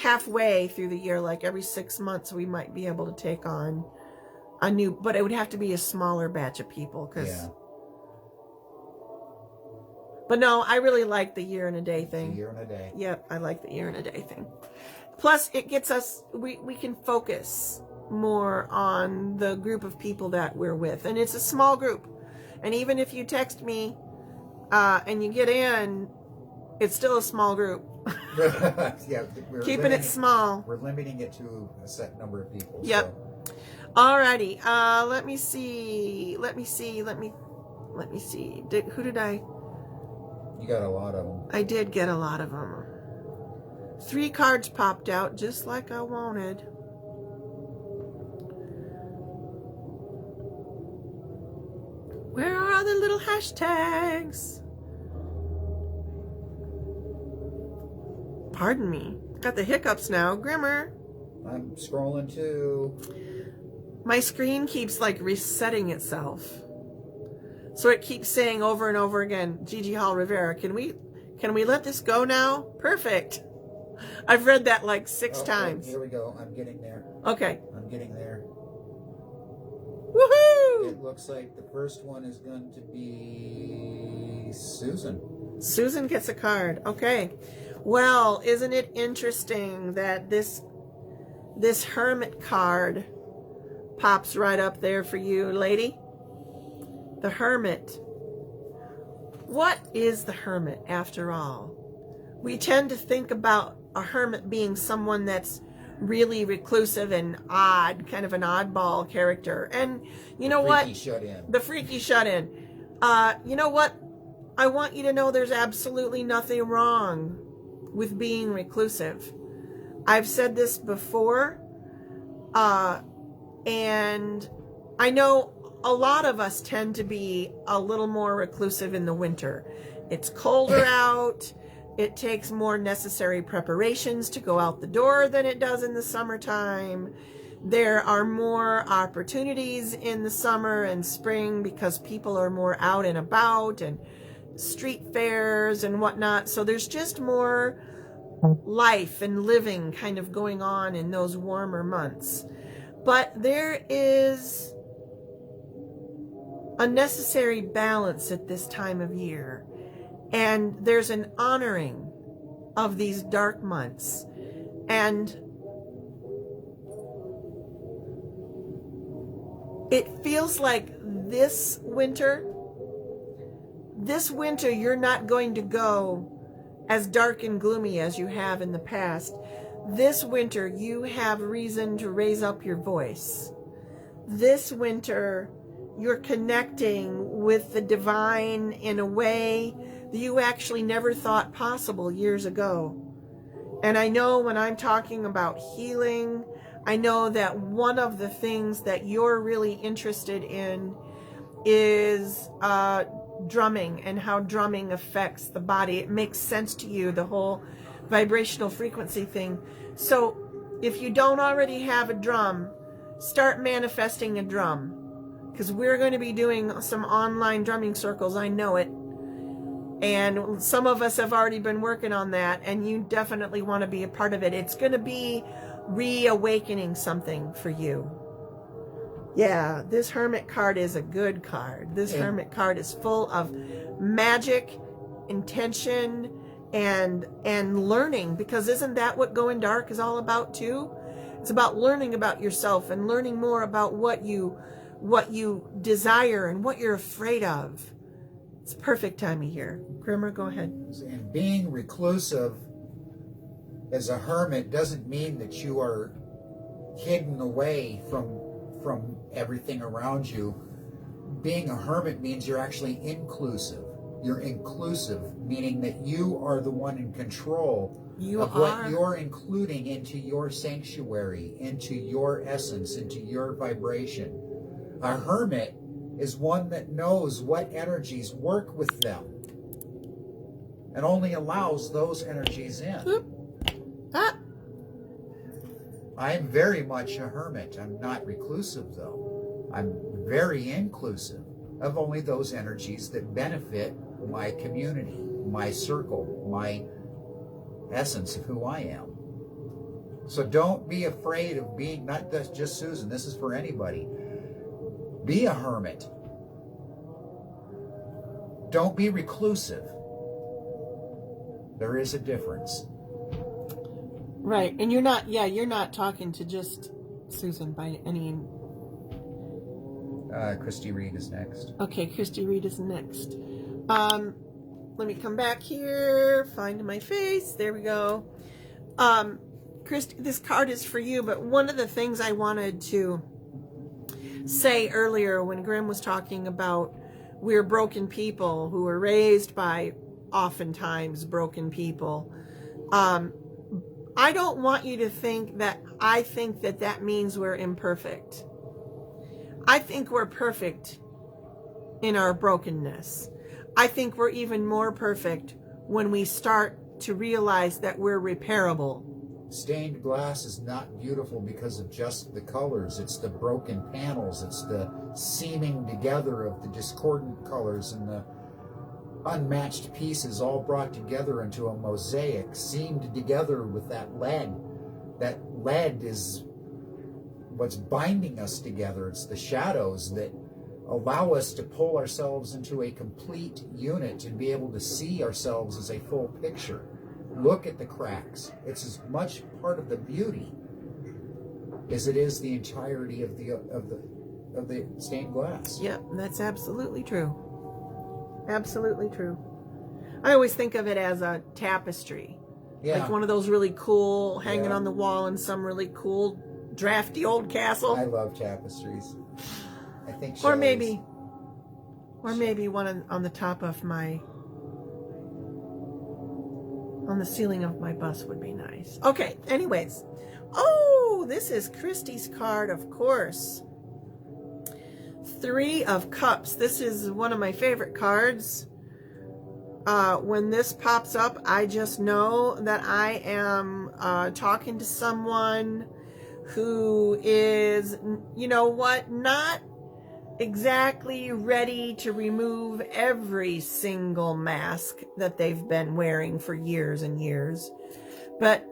halfway through the year, like every 6 months, we might be able to take on a new, but it would have to be a smaller batch of people. Yeah. But no, I really like the year and a day thing. A year and a day. Yep, I like the year and a day thing. Plus, it gets us, we can focus more on the group of people that we're with. And it's a small group. And even if you text me and you get in, it's still a small group. Yeah, keeping it small. We're limiting it to a set number of people. Yep. So. Alrighty. Let me see. Who did I? You got a lot of them. I did get a lot of them. 3 cards popped out just like I wanted. Where are the little hashtags? Pardon me. Got the hiccups now. Grimmer. I'm scrolling too. My screen keeps like resetting itself. So it keeps saying over and over again, Gigi Hall Rivera, can we let this go now? Perfect. I've read that like 6 times. Here we go. I'm getting there. Okay. I'm getting there. Woohoo! It looks like the first one is going to be Susan. Susan gets a card. Okay. Well, isn't it interesting that this Hermit card pops right up there for you, lady? The Hermit. What is the Hermit, after all? We tend to think about a hermit being someone that's really reclusive and odd, kind of an oddball character. And you know what? The freaky shut-in. You know what? I want you to know there's absolutely nothing wrong with being reclusive. I've said this before, and I know a lot of us tend to be a little more reclusive in the winter. It's colder out. It takes more necessary preparations to go out the door than it does in the summertime. There are more opportunities in the summer and spring because people are more out and about and street fairs and whatnot. So there's just more life and living kind of going on in those warmer months. But there is a necessary balance at this time of year. And there's an honoring of these dark months. And it feels like this winter, you're not going to go as dark and gloomy as you have in the past. This winter, you have reason to raise up your voice. This winter, you're connecting with the divine in a way that you actually never thought possible years ago. And I know when I'm talking about healing, I know that one of the things that you're really interested in is drumming and how drumming affects the body. It makes sense to you, the whole vibrational frequency thing. So if you don't already have a drum, start manifesting a drum, because we're going to be doing some online drumming circles. I know it. And some of us have already been working on that, and you definitely want to be a part of it. It's going to be reawakening something for you. Yeah, this Hermit card is a good card. This Hermit card is full of magic, intention, and learning, because isn't that what Going Dark is all about too? It's about learning about yourself and learning more about what you desire and what you're afraid of. It's a perfect time of year. Grimmer, go ahead. And being reclusive as a hermit doesn't mean that you are hidden away from everything around you. Being a hermit means you're actually inclusive. You're inclusive, meaning that you are the one in control what you're including into your sanctuary, into your essence, into your vibration. A hermit is one that knows what energies work with them and only allows those energies in. I'm very much a hermit. I'm not reclusive, though. I'm very inclusive of only those energies that benefit my community, my circle, my essence of who I am. So don't be afraid of being, not just Susan, this is for anybody. Be a hermit. Don't be reclusive. There is a difference. Right, and you're not talking to just Susan by any... Christy Reed is next. Okay, Christy Reed is next. Let me come back here, find my face, there we go. Christy, this card is for you, but one of the things I wanted to say earlier when Grymm was talking about we're broken people who were raised by oftentimes broken people, I don't want you to think that I think that means we're imperfect. I think we're perfect in our brokenness. I think we're even more perfect when we start to realize that we're repairable. Stained glass is not beautiful because of just the colors. It's the broken panels. It's the seaming together of the discordant colors and the unmatched pieces all brought together into a mosaic, seamed together with that lead. That lead is what's binding us together. It's the shadows that allow us to pull ourselves into a complete unit and be able to see ourselves as a full picture. Look at the cracks. It's as much part of the beauty as it is the entirety of the stained glass. Yep, that's absolutely true. Absolutely true. I always think of it as a tapestry. Yeah. Like one of those really cool, hanging on the wall in some really cool, drafty old castle. I love tapestries. I think or maybe one on the top of on the ceiling of my bus would be nice. Okay, anyways. Oh, this is Christy's card, of course. 3 of Cups. This is one of my favorite cards. When this pops up, I just know that I am talking to someone who is, you know what, not exactly ready to remove every single mask that they've been wearing for years and years, but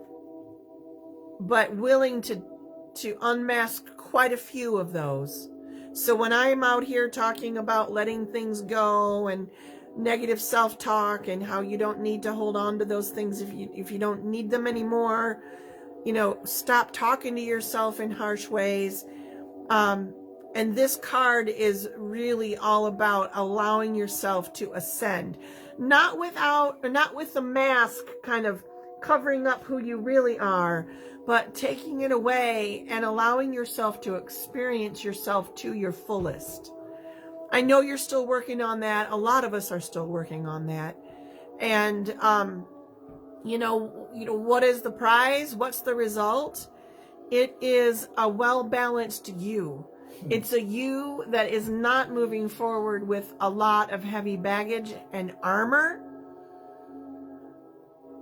willing to unmask quite a few of those. So when I'm out here talking about letting things go and negative self-talk and how you don't need to hold on to those things if you don't need them anymore, you know, stop talking to yourself in harsh ways. And this card is really all about allowing yourself to ascend, not with the mask kind of covering up who you really are, but taking it away and allowing yourself to experience yourself to your fullest. I know you're still working on that. A lot of us are still working on that. And, what is the prize? What's the result? It is a well-balanced you. It's a you that is not moving forward with a lot of heavy baggage and armor.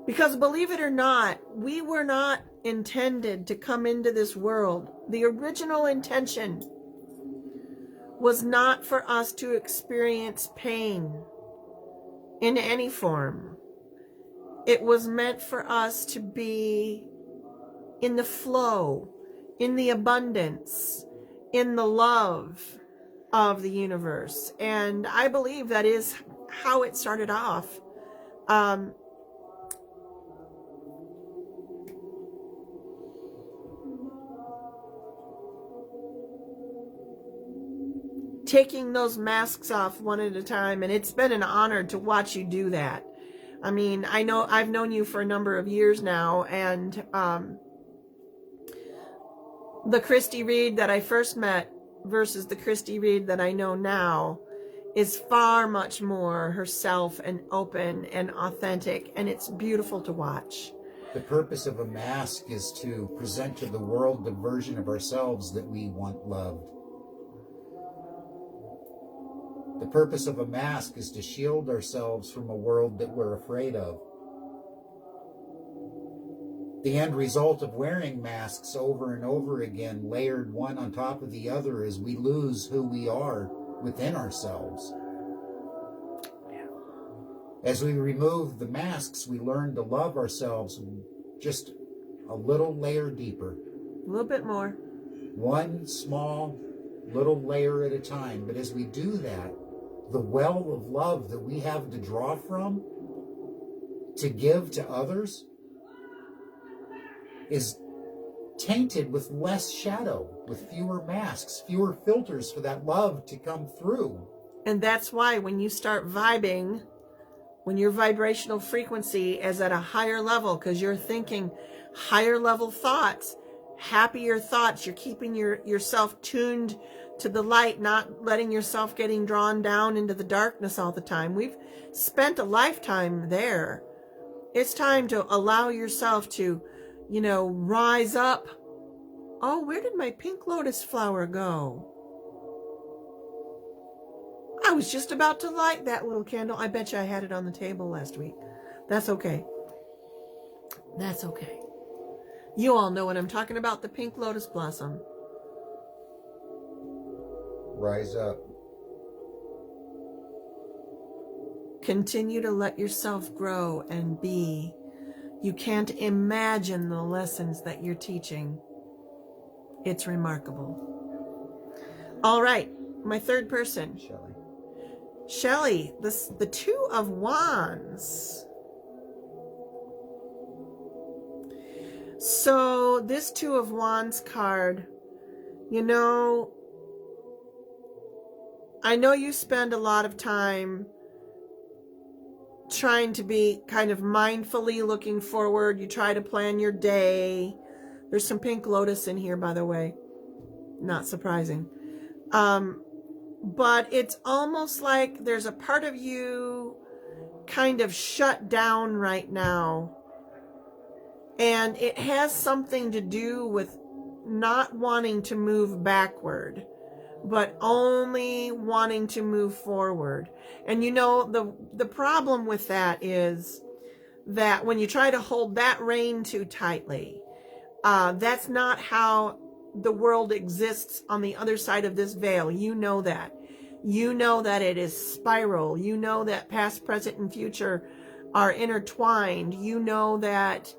Because believe it or not, we were not intended to come into this world. The original intention was not for us to experience pain in any form. It was meant for us to be in the flow, in the abundance, in the love of the universe. And I believe that is how it started off. Taking those masks off one at a time, and it's been an honor to watch you do that. I mean, I know I've known you for a number of years now, and the Christy Reed that I first met versus the Christy Reed that I know now is far much more herself and open and authentic, and it's beautiful to watch. The purpose of a mask is to present to the world the version of ourselves that we want loved. The purpose of a mask is to shield ourselves from a world that we're afraid of. The end result of wearing masks over and over again, layered one on top of the other, is we lose who we are within ourselves. As we remove the masks, we learn to love ourselves just a little layer deeper. A little bit more. One small little layer at a time. But as we do that, the well of love that we have to draw from, to give to others, is tainted with less shadow, with fewer masks, fewer filters for that love to come through. And that's why when you start vibing, when your vibrational frequency is at a higher level, because you're thinking higher level thoughts, happier thoughts, you're keeping yourself tuned to the light, not letting yourself getting drawn down into the darkness all the time. We've spent a lifetime there. It's time to allow yourself to, rise up. Oh, where did my pink lotus flower go? I was just about to light that little candle. I bet you I had it on the table last week. That's okay. That's okay. You all know what I'm talking about, the pink lotus blossom. Rise up. Continue to let yourself grow and be. You can't imagine the lessons that you're teaching. It's remarkable. All right, my third person. Shelley, the Two of Wands. So this Two of Wands card, I know you spend a lot of time trying to be kind of mindfully looking forward. You try to plan your day. There's some pink lotus in here, by the way. Not surprising. But it's almost like there's a part of you kind of shut down right now. And it has something to do with not wanting to move backward, but only wanting to move forward. And the problem with that is that when you try to hold that rein too tightly, that's not how the world exists on the other side of this veil. You know that. You know that it is spiral. You know that past, present, and future are intertwined. You know that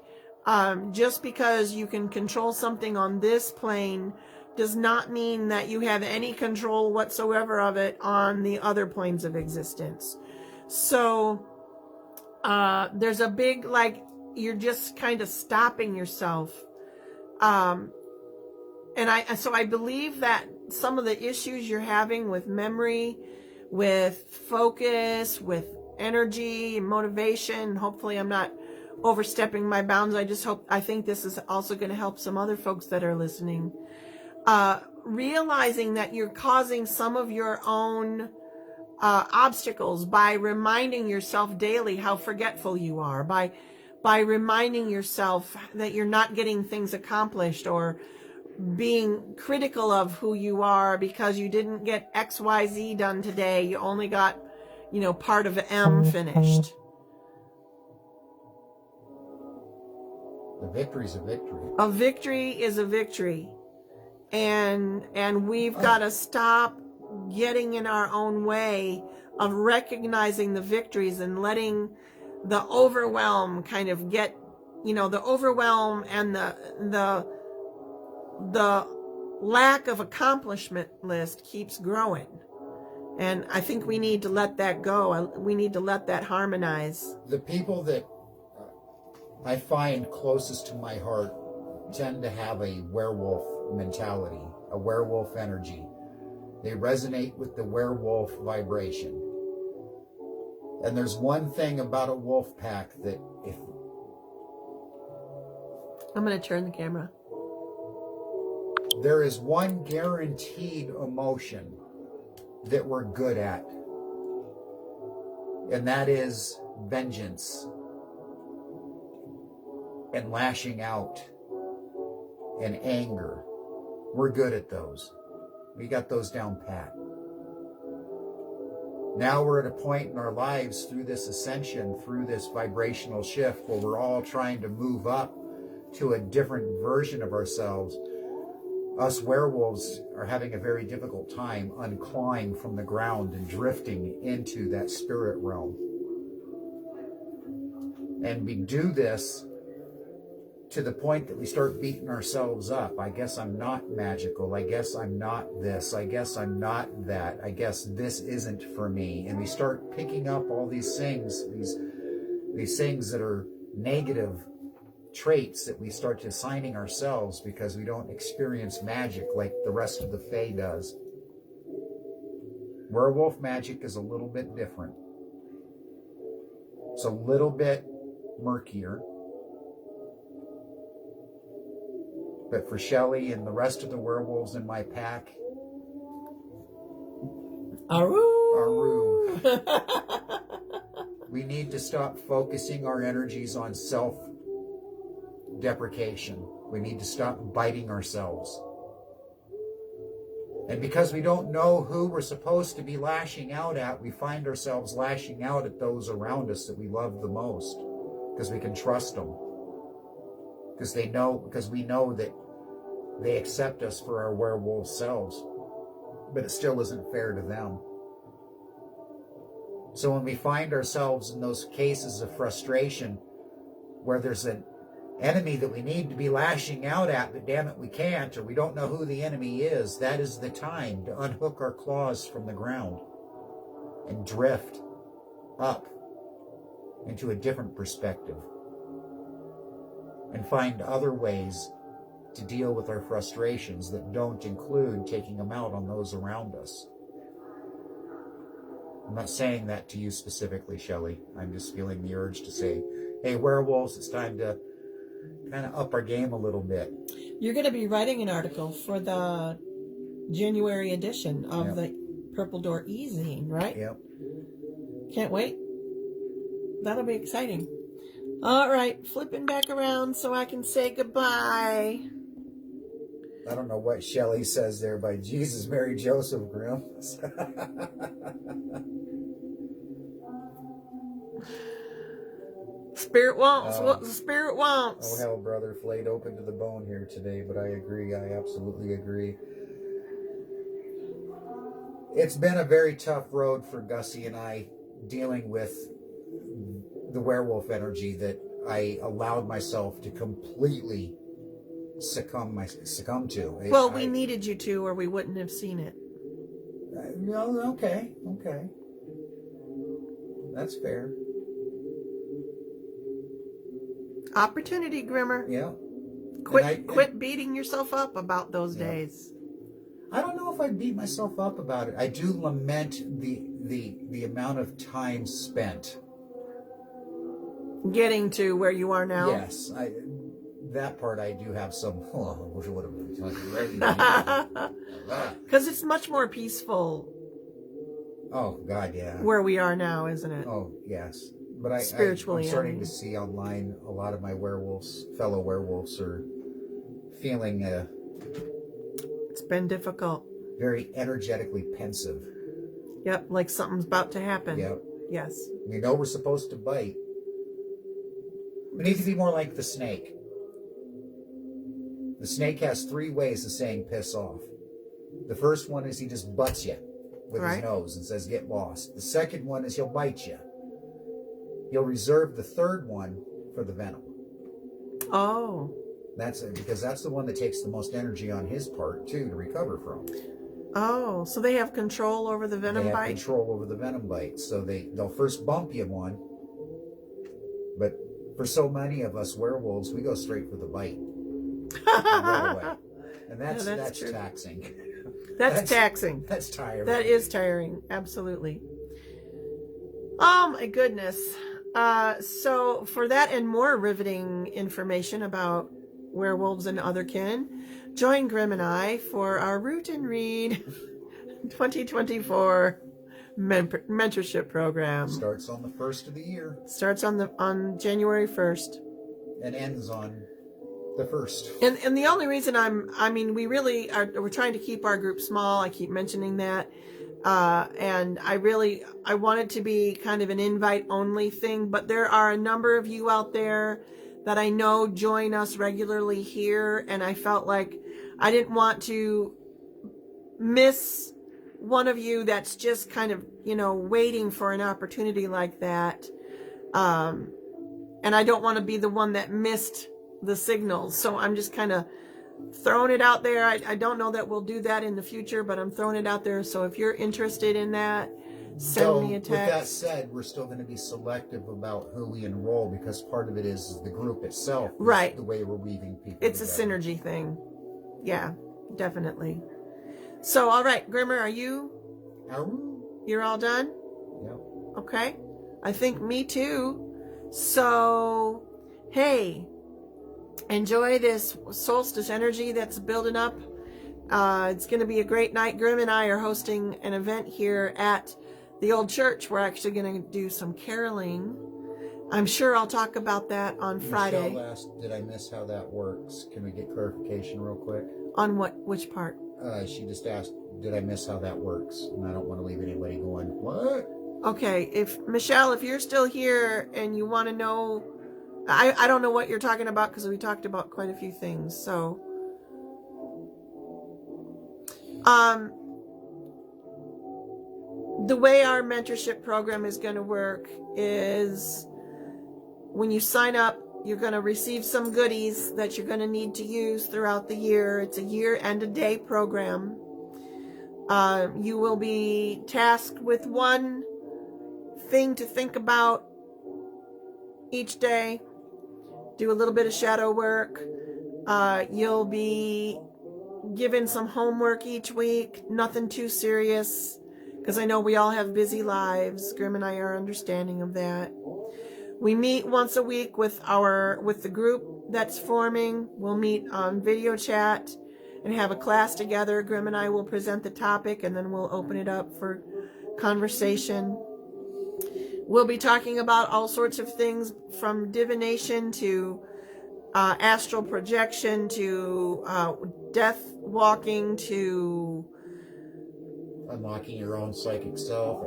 just because you can control something on this plane does not mean that you have any control whatsoever of it on the other planes of existence. So there's a big, you're just kind of stopping yourself. And I believe that some of the issues you're having with memory, with focus, with energy and motivation, hopefully I'm not overstepping my bounds. I think this is also going to help some other folks that are listening. Realizing that you're causing some of your own obstacles by reminding yourself daily how forgetful you are, by reminding yourself that you're not getting things accomplished, or being critical of who you are because you didn't get XYZ done today. You only got, part of M finished. A victory's a victory. A victory is a victory. And we've got to stop getting in our own way of recognizing the victories and letting the overwhelm kind of get, the overwhelm and the lack of accomplishment list keeps growing. And I think we need to let that go. We need to let that harmonize. The people that I find closest to my heart tend to have a werewolf mentality, a werewolf energy. They resonate with the werewolf vibration. And there's one thing about a wolf pack that if... I'm going to turn the camera. There is one guaranteed emotion that we're good at, and that is vengeance and lashing out and anger. We're good at those. We got those down pat. Now we're at a point in our lives through this ascension, through this vibrational shift, where we're all trying to move up to a different version of ourselves. Us werewolves are having a very difficult time unclawing from the ground and drifting into that spirit realm. And we do this to the point that we start beating ourselves up. I guess I'm not magical. I guess I'm not this. I guess I'm not that. I guess this isn't for me. And we start picking up all these things, these things that are negative traits that we start assigning ourselves because we don't experience magic like the rest of the Fae does. Werewolf magic is a little bit different. It's a little bit murkier. But for Shelley and the rest of the werewolves in my pack, Aru. We need to stop focusing our energies on self-deprecation. We need to stop biting ourselves. And because we don't know who we're supposed to be lashing out at, we find ourselves lashing out at those around us that we love the most, because we can trust them. Because we know that they accept us for our werewolf selves, but it still isn't fair to them. So when we find ourselves in those cases of frustration where there's an enemy that we need to be lashing out at, but damn it, we can't, or we don't know who the enemy is, that is the time to unhook our claws from the ground and drift up into a different perspective and find other ways to deal with our frustrations that don't include taking them out on those around us. I'm not saying that to you specifically, Shelley. I'm just feeling the urge to say, hey, werewolves, it's time to kind of up our game a little bit. You're going to be writing an article for the January edition of the Purple Door e-zine, right? Yep. Can't wait. That'll be exciting. All right, flipping back around so I can say goodbye. I don't know what Shelley says there by Jesus, Mary, Joseph, Grymm. Spirit wants what the spirit wants. Oh, hell, brother, flayed open to the bone here today, but I agree. I absolutely agree. It's been a very tough road for Gussy and I dealing with the werewolf energy that I allowed myself to completely succumb to. Well, we needed you to, or we wouldn't have seen it. Okay. That's fair. Opportunity, Grimmer. Yeah. Quit beating yourself up about those days. I don't know if I beat myself up about it. I do lament the amount of time spent getting to where you are now. Yes, that part I do have some. Oh, I wish I would have. Because it's much more peaceful Oh, God, yeah. where we are now, isn't it? Oh, yes. But Spiritually, I'm starting I mean. to see online a lot of my fellow werewolves are feeling It's been difficult. very energetically pensive. Yep, like something's about to happen. Yep. Yes. We know we're supposed to bite. We need to be more like the snake. The snake has 3 ways of saying piss off. The first one is he just butts you with his nose and says get lost. The second one is he'll bite you. He'll reserve the third one for the venom. Oh. Because that's the one that takes the most energy on his part too to recover from. Oh, so they have control over the venom bite? They have control over the venom bite. So they'll first bump you one. But for so many of us werewolves, we go straight for the bite. Right away. And that's taxing. That's taxing. That's tiring. That is tiring. Absolutely. Oh my goodness. So for that and more riveting information about werewolves and other kin, join Grymm and I for our Root and Read 2024 mentorship program. Starts on the 1st of the year. Starts on January 1st. And ends on the 1st. And the only reason we're trying to keep our group small. I keep mentioning that. And I want it to be kind of an invite only thing, but there are a number of you out there that I know join us regularly here. And I felt like I didn't want to miss one of you that's just kind of, waiting for an opportunity like that. And I don't want to be the one that missed the signals. So I'm just kind of throwing it out there. I don't know that we'll do that in the future, but I'm throwing it out there. So if you're interested in that, send me a text. With that said, we're still going to be selective about who we enroll because part of it is the group itself. Right. The way we're weaving people It's together. A synergy thing. Yeah, definitely. So, all right, Grimmer, are you? You're all done? Yep. Okay. I think me too. So, hey, enjoy this solstice energy that's building up. It's going to be a great night. Grymm and I are hosting an event here at the old church. We're actually going to do some caroling. I'm sure I'll talk about that on Friday. Michelle asked, did I miss how that works? Can we get clarification real quick? On which part? She just asked, did I miss how that works? And I don't want to leave anybody going, what? Okay, Michelle, if you're still here and you want to know, I don't know what you're talking about because we talked about quite a few things. So, the way our mentorship program is going to work is when you sign up, you're going to receive some goodies that you're going to need to use throughout the year. It's a year and a day program. You will be tasked with one thing to think about each day. Do a little bit of shadow work. You'll be given some homework each week. Nothing too serious, because I know we all have busy lives. Grymm and I are understanding of that. We meet once a week with the group that's forming. We'll meet on video chat and have a class together. Grymm and I will present the topic, and then we'll open it up for conversation. We'll be talking about all sorts of things from divination to astral projection to death walking to unlocking your own psychic self,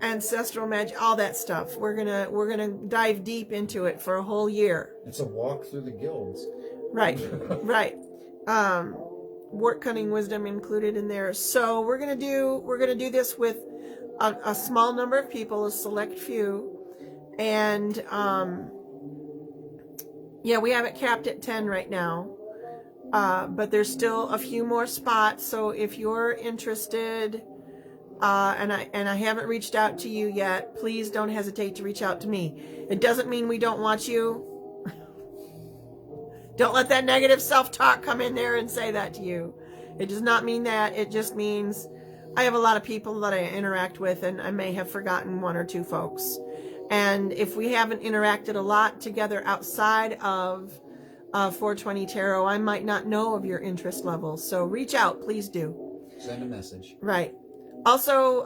ancestral magic, all that stuff. We're gonna dive deep into it for a whole year. It's a walk through the guilds. Right, right. Wart cunning wisdom included in there. So we're gonna do this with a small number of people, a select few, and we have it capped at 10 right now. But there's still a few more spots, so if you're interested, and I haven't reached out to you yet, please don't hesitate to reach out to me. It doesn't mean we don't want you. Don't let that negative self-talk come in there and say that to you. It does not mean that. It just means I have a lot of people that I interact with, and I may have forgotten one or two folks. And if we haven't interacted a lot together outside of 420 Tarot, I might not know of your interest level. So reach out, please do. Send a message. Right. Also,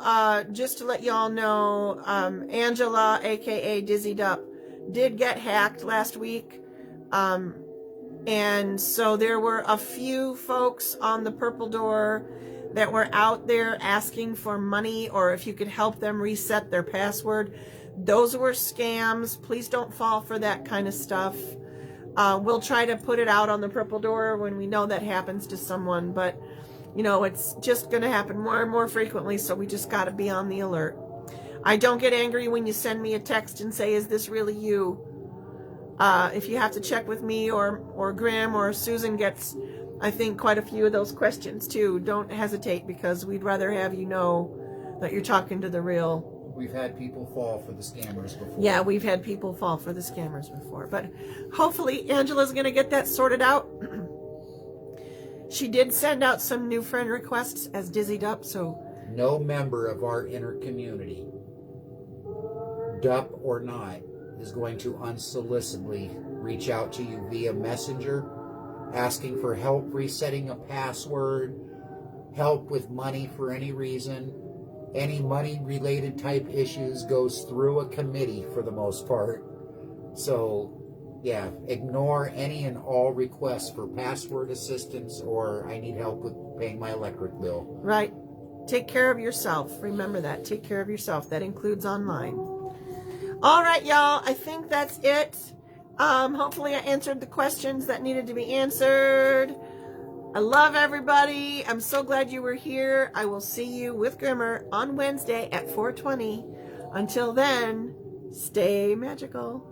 just to let y'all know, Angela, aka Dizzied Up, did get hacked last week. And so there were a few folks on the Purple Door that were out there asking for money, or if you could help them reset their password. Those were scams. Please don't fall for that kind of stuff. We'll try to put it out on the Purple Door when we know that happens to someone, but you know, it's just going to happen more and more frequently, so we just got to be on the alert. I don't get angry when you send me a text and say, is this really you? If you have to check with me or Grymm or Susan gets, I think, quite a few of those questions too, don't hesitate, because we'd rather have you know that you're talking to the real. We've had people fall for the scammers before. Yeah, we've had people fall for the scammers before, but hopefully Angela's going to get that sorted out. She did send out some new friend requests as Dizzied Up, so... No member of our inner community, DUP or not, is going to unsolicitedly reach out to you via messenger, asking for help resetting a password, help with money for any reason. Any money-related type issues goes through a committee for the most part. So... yeah, ignore any and all requests for password assistance or I need help with paying my electric bill. Right. Take care of yourself. Remember that. Take care of yourself. That includes online. All right, y'all. I think that's it. Hopefully I answered the questions that needed to be answered. I love everybody. I'm so glad you were here. I will see you with Grimmer on Wednesday at 4:20. Until then, stay magical.